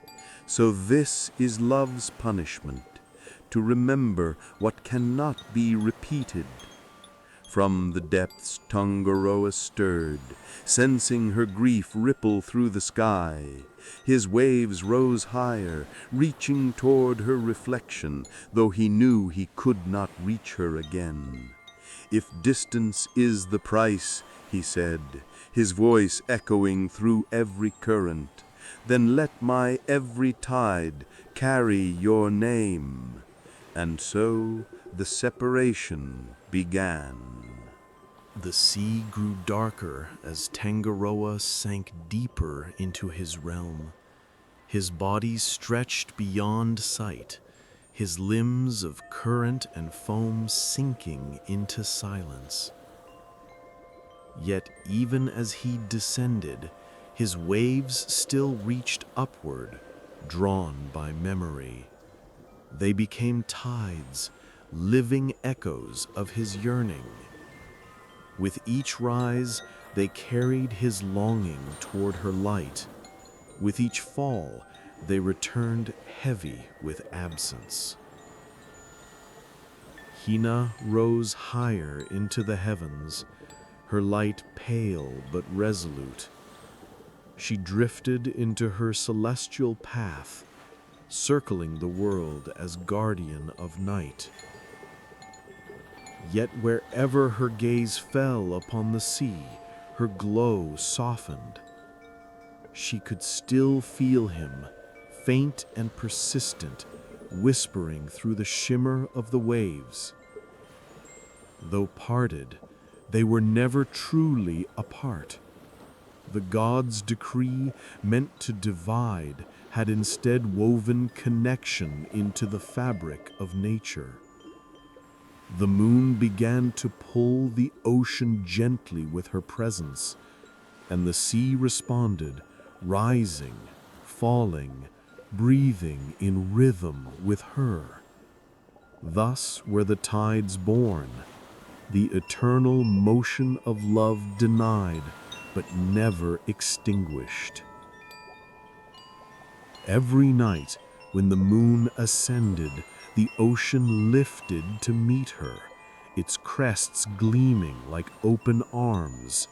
So this is love's punishment, to remember what cannot be repeated. From the depths Tangaroa stirred, sensing her grief ripple through the sky. His waves rose higher, reaching toward her reflection, though he knew he could not reach her again. "If distance is the price," he said, his voice echoing through every current, "then let my every tide carry your name." And so the separation began. The sea grew darker as Tangaroa sank deeper into his realm. His body stretched beyond sight, his limbs of current and foam sinking into silence. Yet even as he descended, his waves still reached upward, drawn by memory. They became tides, living echoes of his yearning. With each rise, they carried his longing toward her light. With each fall, they returned heavy with absence. Hina rose higher into the heavens, her light pale but resolute. She drifted into her celestial path, circling the world as guardian of night. Yet wherever her gaze fell upon the sea, her glow softened. She could still feel him, faint and persistent, whispering through the shimmer of the waves. Though parted, they were never truly apart. The gods' decree, meant to divide, had instead woven connection into the fabric of nature. The moon began to pull the ocean gently with her presence, and the sea responded, rising, falling, breathing in rhythm with her. Thus were the tides born, the eternal motion of love denied, but never extinguished. Every night, when the moon ascended, the ocean lifted to meet her, its crests gleaming like open arms.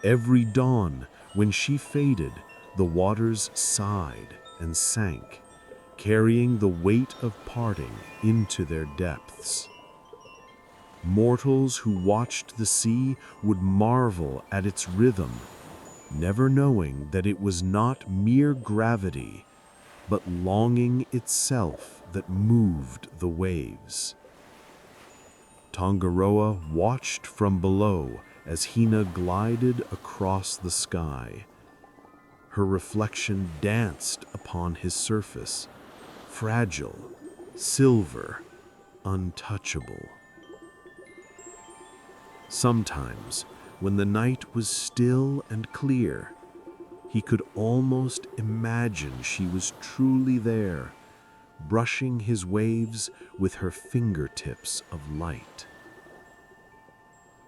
Every dawn, when she faded, the waters sighed and sank, carrying the weight of parting into their depths. Mortals who watched the sea would marvel at its rhythm, never knowing that it was not mere gravity, but longing itself that moved the waves. Tangaroa watched from below as Hina glided across the sky. Her reflection danced upon his surface, fragile, silver, untouchable. Sometimes, when the night was still and clear, he could almost imagine she was truly there, brushing his waves with her fingertips of light.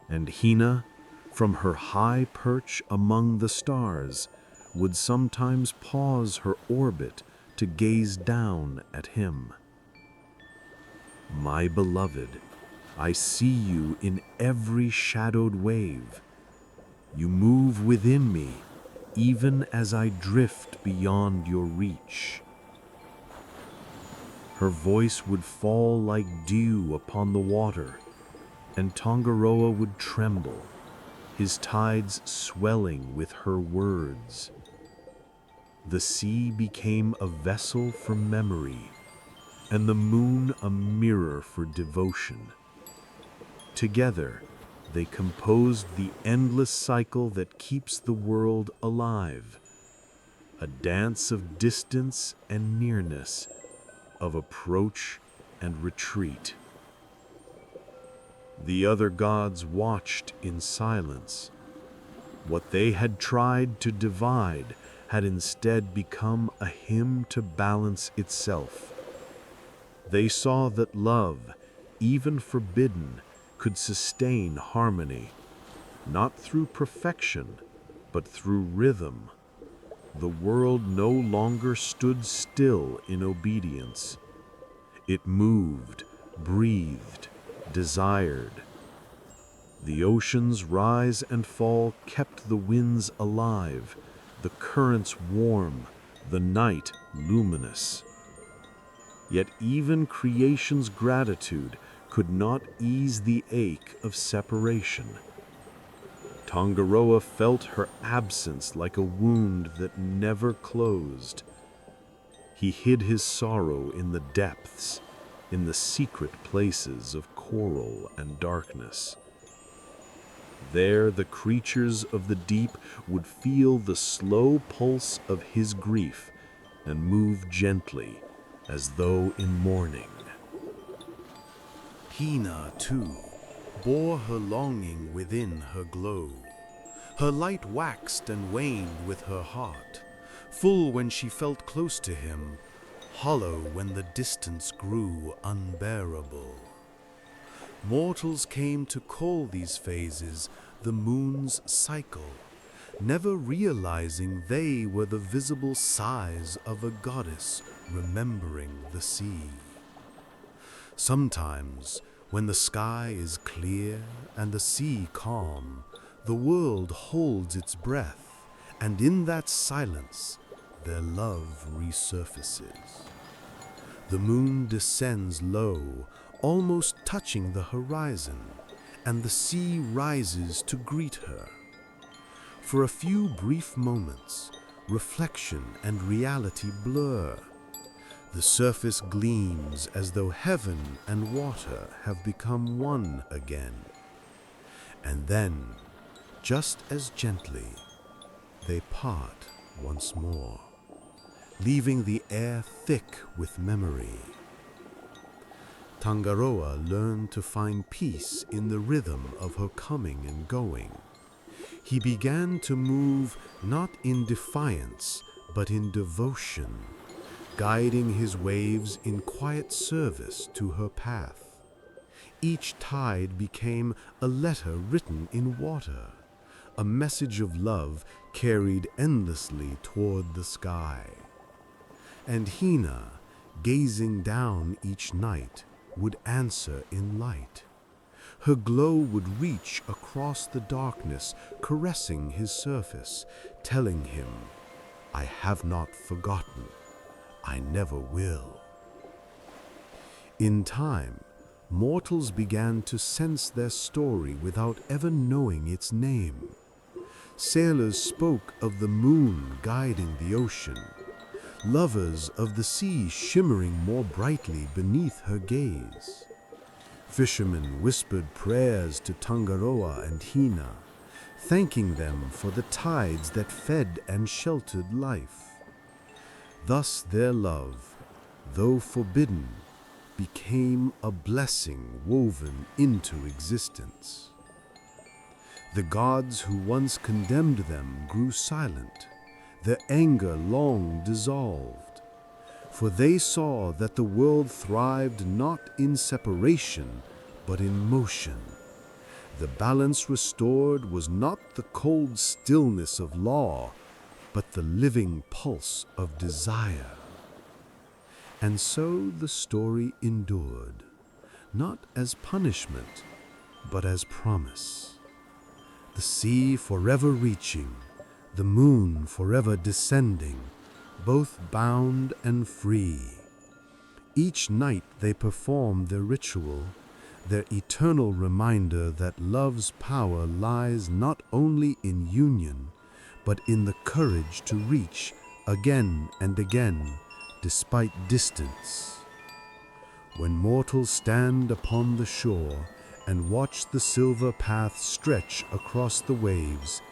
And Hina, from her high perch among the stars, would sometimes pause her orbit to gaze down at him. "My beloved, I see you in every shadowed wave. You move within me, even as I drift beyond your reach." Her voice would fall like dew upon the water, and Tangaroa would tremble, his tides swelling with her words. The sea became a vessel for memory, and the moon a mirror for devotion. Together, they composed the endless cycle that keeps the world alive, a dance of distance and nearness, of approach and retreat. The other gods watched in silence. What they had tried to divide had instead become a hymn to balance itself. They saw that love, even forbidden, could sustain harmony, not through perfection, but through rhythm. The world no longer stood still in obedience. It moved, breathed, desired. The ocean's rise and fall kept the winds alive, the currents warm, the night luminous. Yet even creation's gratitude could not ease the ache of separation. Tangaroa felt her absence like a wound that never closed. He hid his sorrow in the depths, in the secret places of coral and darkness. There the creatures of the deep would feel the slow pulse of his grief and move gently, as though in mourning. Hina, too, bore her longing within her glow. Her light waxed and waned with her heart, full when she felt close to him, hollow when the distance grew unbearable. Mortals came to call these phases the moon's cycle, never realizing they were the visible sighs of a goddess remembering the sea. Sometimes, when the sky is clear and the sea calm, the world holds its breath, and in that silence, their love resurfaces. The moon descends low, almost touching the horizon, and the sea rises to greet her. For a few brief moments, reflection and reality blur. The surface gleams as though heaven and water have become one again. And then, just as gently, they part once more, leaving the air thick with memory. Tangaroa learned to find peace in the rhythm of her coming and going. He began to move not in defiance, but in devotion, guiding his waves in quiet service to her path. Each tide became a letter written in water, a message of love carried endlessly toward the sky. And Hina, gazing down each night, would answer in light. Her glow would reach across the darkness, caressing his surface, telling him, "I have not forgotten. I never will." In time, mortals began to sense their story without ever knowing its name. Sailors spoke of the moon guiding the ocean, lovers of the sea shimmering more brightly beneath her gaze. Fishermen whispered prayers to Tangaroa and Hina, thanking them for the tides that fed and sheltered life. Thus their love, though forbidden, became a blessing woven into existence. The gods who once condemned them grew silent, their anger long dissolved, for they saw that the world thrived not in separation, but in motion. The balance restored was not the cold stillness of law, but the living pulse of desire. And so the story endured, not as punishment, but as promise. The sea forever reaching, the moon forever descending, both bound and free. Each night they perform their ritual, their eternal reminder that love's power lies not only in union, but in the courage to reach again and again, despite distance. When mortals stand upon the shore and watch the silver path stretch across the waves,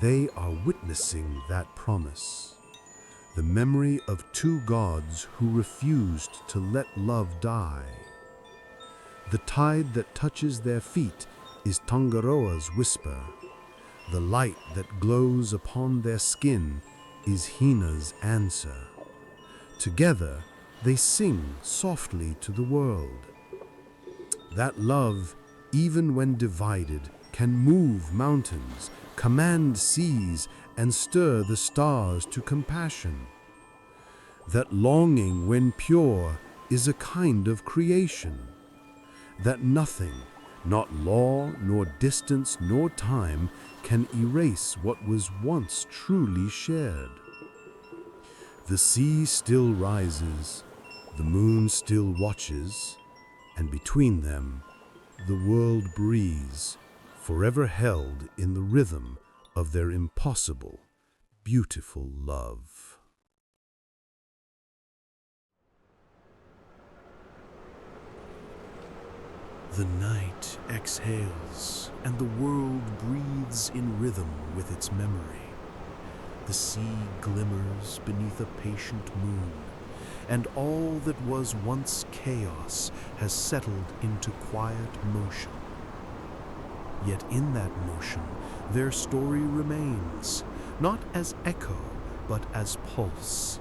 they are witnessing that promise. The memory of two gods who refused to let love die. The tide that touches their feet is Tangaroa's whisper. The light that glows upon their skin is Hina's answer. Together, they sing softly to the world. That love, even when divided, can move mountains, command seas, and stir the stars to compassion. That longing, when pure, is a kind of creation. That nothing, not law, nor distance, nor time, can erase what was once truly shared. The sea still rises, the moon still watches, and between them, the world breathes, forever held in the rhythm of their impossible, beautiful love. The night exhales, and the world breathes in rhythm with its memory. The sea glimmers beneath a patient moon, and all that was once chaos has settled into quiet motion. Yet in that motion, their story remains, not as echo, but as pulse.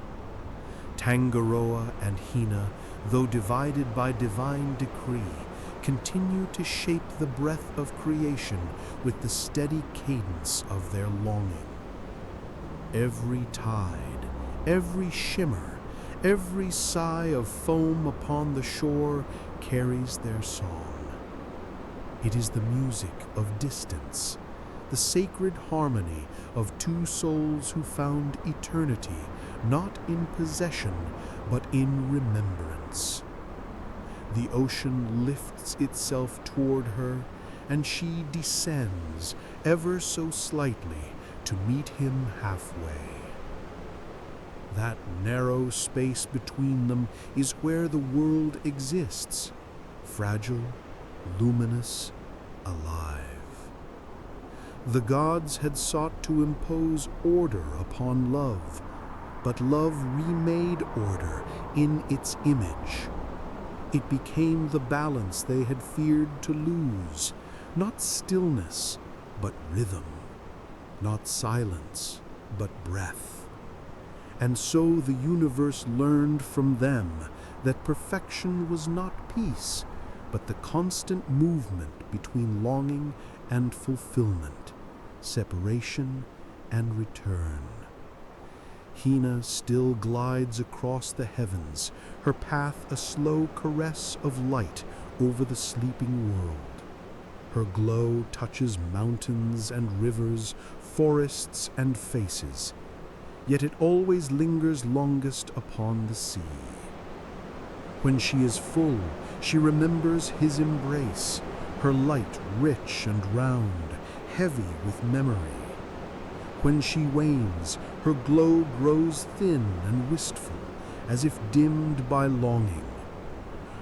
Tangaroa and Hina, though divided by divine decree, continue to shape the breath of creation with the steady cadence of their longing. Every tide, every shimmer, every sigh of foam upon the shore carries their song. It is the music of distance, the sacred harmony of two souls who found eternity not in possession but in remembrance. The ocean lifts itself toward her, and she descends ever so slightly to meet him halfway. That narrow space between them is where the world exists, fragile, luminous, alive. The gods had sought to impose order upon love, but love remade order in its image. It became the balance they had feared to lose, not stillness, but rhythm, not silence, but breath. And so the universe learned from them that perfection was not peace, but the constant movement between longing and fulfillment, separation and return. Hina still glides across the heavens, her path a slow caress of light over the sleeping world. Her glow touches mountains and rivers, forests and faces, yet it always lingers longest upon the sea. When she is full, she remembers his embrace, her light rich and round, heavy with memory. When she wanes, her glow grows thin and wistful, as if dimmed by longing.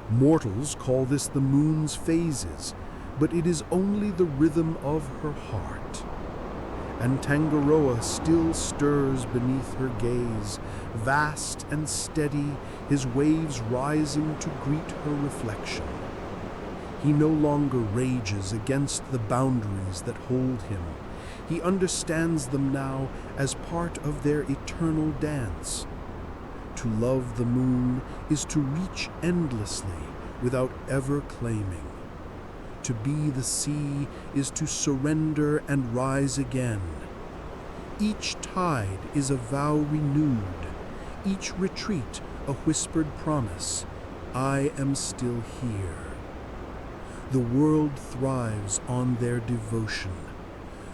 Mortals call this the moon's phases, but it is only the rhythm of her heart. And Tangaroa still stirs beneath her gaze, vast and steady, his waves rising to greet her reflection. He no longer rages against the boundaries that hold him. He understands them now as part of their eternal dance. To love the moon is to reach endlessly without ever claiming. To be the sea is to surrender and rise again. Each tide is a vow renewed, each retreat a whispered promise, I am still here. The world thrives on their devotion.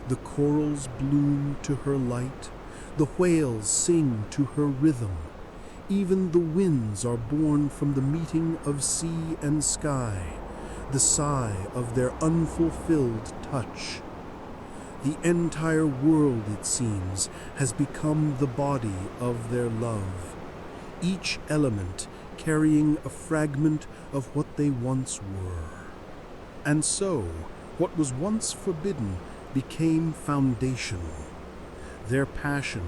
The corals bloom to her light, the whales sing to her rhythm. Even the winds are born from the meeting of sea and sky, the sigh of their unfulfilled touch. The entire world, it seems, has become the body of their love, each element carrying a fragment of what they once were. And so, what was once forbidden became foundational. Their passion,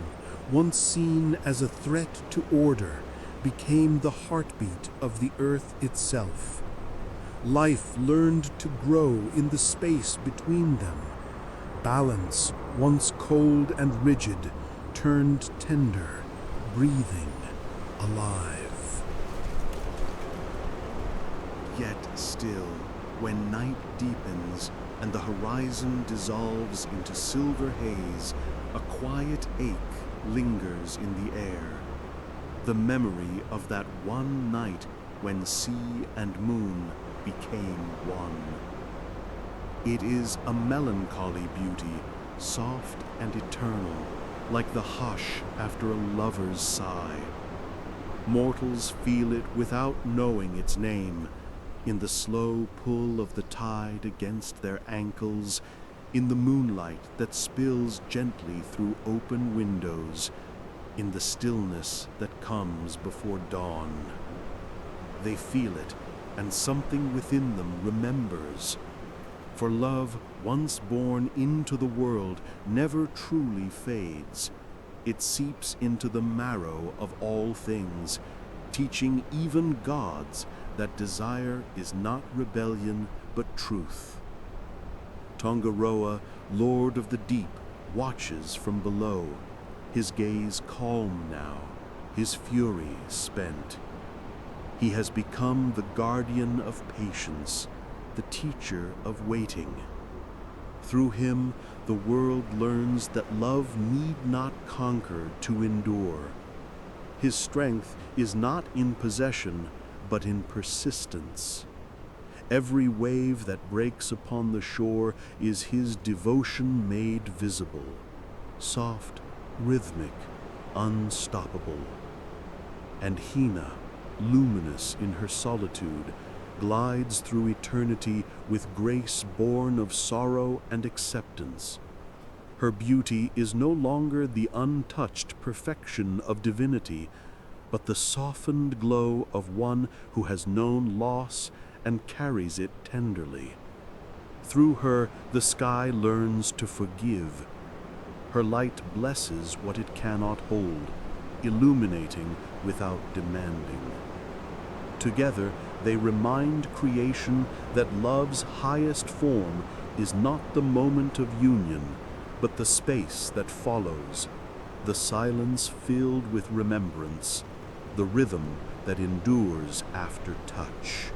once seen as a threat to order, became the heartbeat of the earth itself. Life learned to grow in the space between them. Balance, once cold and rigid, turned tender, breathing, alive. Yet still, when night deepens and the horizon dissolves into silver haze, a quiet ache lingers in the air. The memory of that one night when sea and moon became one. It is a melancholy beauty, soft and eternal, like the hush after a lover's sigh. Mortals feel it without knowing its name, in the slow pull of the tide against their ankles, in the moonlight that spills gently through open windows, in the stillness that comes before dawn. They feel it, and something within them remembers. For love, once born into the world, never truly fades. It seeps into the marrow of all things, teaching even gods that desire is not rebellion but truth. Tongaroa, Lord of the Deep, watches from below, his gaze calm now, his fury spent. He has become the guardian of patience, the teacher of waiting. Through him, the world learns that love need not conquer to endure. His strength is not in possession, but in persistence. Every wave that breaks upon the shore is his devotion made visible, soft, rhythmic, unstoppable. And Hina, luminous in her solitude, glides through eternity with grace born of sorrow and acceptance. Her beauty is no longer the untouched perfection of divinity, but the softened glow of one who has known loss and carries it tenderly. Through her, the sky learns to forgive. Her light blesses what it cannot hold, illuminating without demanding. Together, they remind creation that love's highest form is not the moment of union, but the space that follows, the silence filled with remembrance, the rhythm that endures after touch.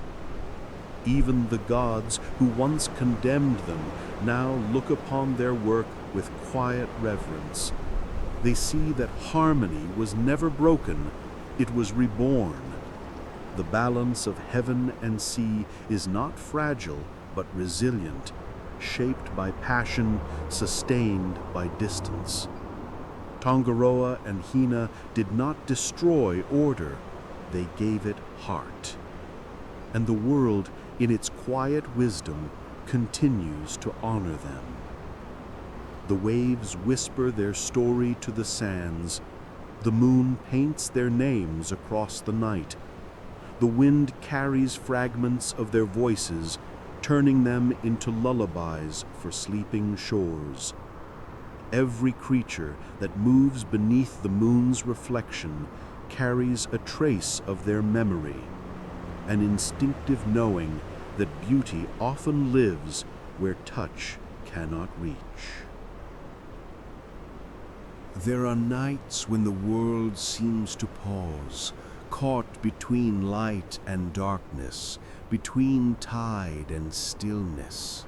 Even the gods who once condemned them now look upon their work with quiet reverence. They see that harmony was never broken, it was reborn. The balance of heaven and sea is not fragile, but resilient, shaped by passion, sustained by distance. Tongaroa and Hina did not destroy order, they gave it heart. And the world, in its quiet wisdom, continues to honor them. The waves whisper their story to the sands. The moon paints their names across the night. The wind carries fragments of their voices, turning them into lullabies for sleeping shores. Every creature that moves beneath the moon's reflection carries a trace of their memory, an instinctive knowing that beauty often lives where touch cannot reach. There are nights when the world seems to pause, caught between light and darkness, between tide and stillness.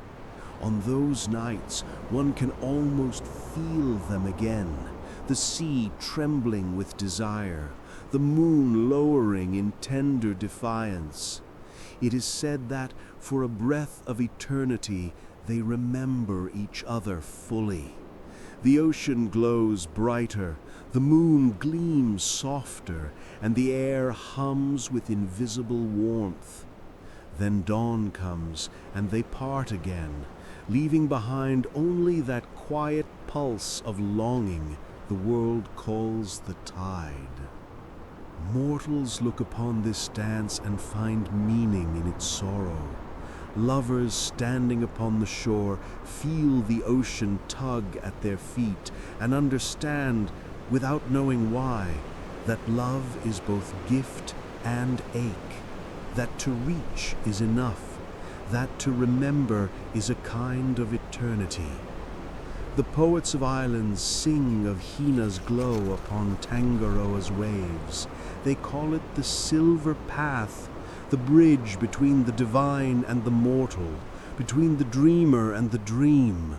On those nights, one can almost feel them again, the sea trembling with desire, the moon lowering in tender defiance. It is said that, for a breath of eternity, they remember each other fully. The ocean glows brighter, the moon gleams softer, and the air hums with invisible warmth. Then dawn comes, and they part again, leaving behind only that quiet pulse of longing the world calls the tide. Mortals look upon this dance and find meaning in its sorrow. Lovers standing upon the shore feel the ocean tug at their feet and understand, without knowing why, that love is both gift and ache, that to reach is enough, that to remember is a kind of eternity. The poets of islands sing of Hina's glow upon Tangaroa's waves. They call it the silver path, the bridge between the divine and the mortal, between the dreamer and the dream.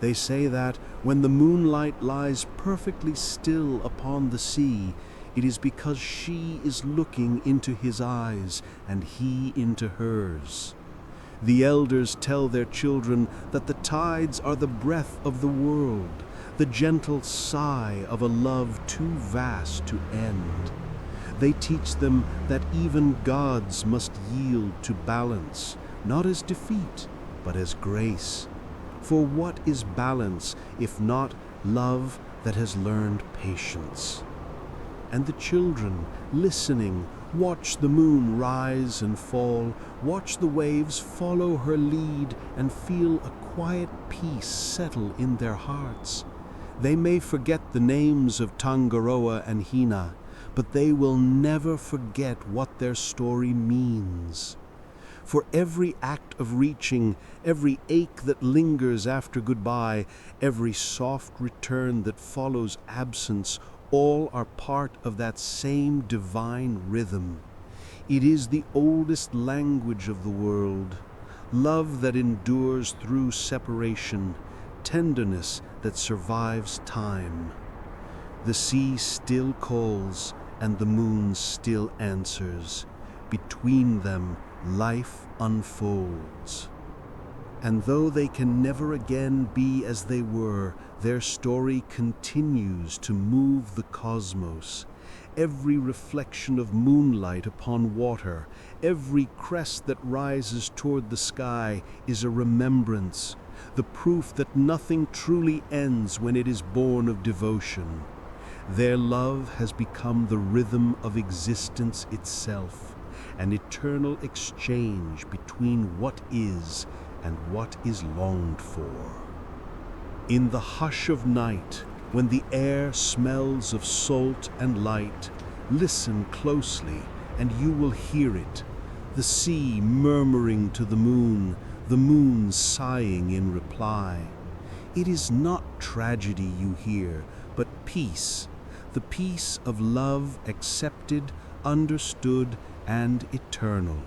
They say that when the moonlight lies perfectly still upon the sea, it is because she is looking into his eyes and he into hers. The elders tell their children that the tides are the breath of the world, the gentle sigh of a love too vast to end. They teach them that even gods must yield to balance, not as defeat, but as grace. For what is balance if not love that has learned patience? And the children, listening, watch the moon rise and fall, watch the waves follow her lead, and feel a quiet peace settle in their hearts. They may forget the names of Tangaroa and Hina, but they will never forget what their story means. For every act of reaching, every ache that lingers after goodbye, every soft return that follows absence, all are part of that same divine rhythm. It is the oldest language of the world, love that endures through separation, tenderness that survives time. The sea still calls, and the moon still answers. Between them, life unfolds. And though they can never again be as they were, their story continues to move the cosmos. Every reflection of moonlight upon water, every crest that rises toward the sky is a remembrance, the proof that nothing truly ends when it is born of devotion. Their love has become the rhythm of existence itself, an eternal exchange between what is and what is longed for. In the hush of night, when the air smells of salt and light, listen closely and you will hear it, the sea murmuring to the moon sighing in reply. It is not tragedy you hear, but peace, the peace of love accepted, understood, and eternal.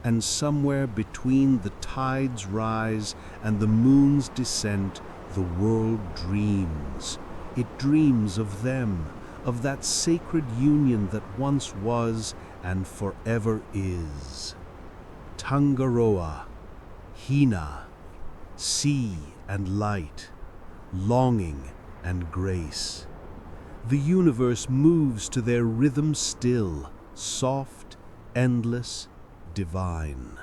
And somewhere between the tide's rise and the moon's descent, the world dreams. It dreams of them, of that sacred union that once was and forever is. Tangaroa, Hina, sea and light, longing and grace. The universe moves to their rhythm still, soft, endless, divine.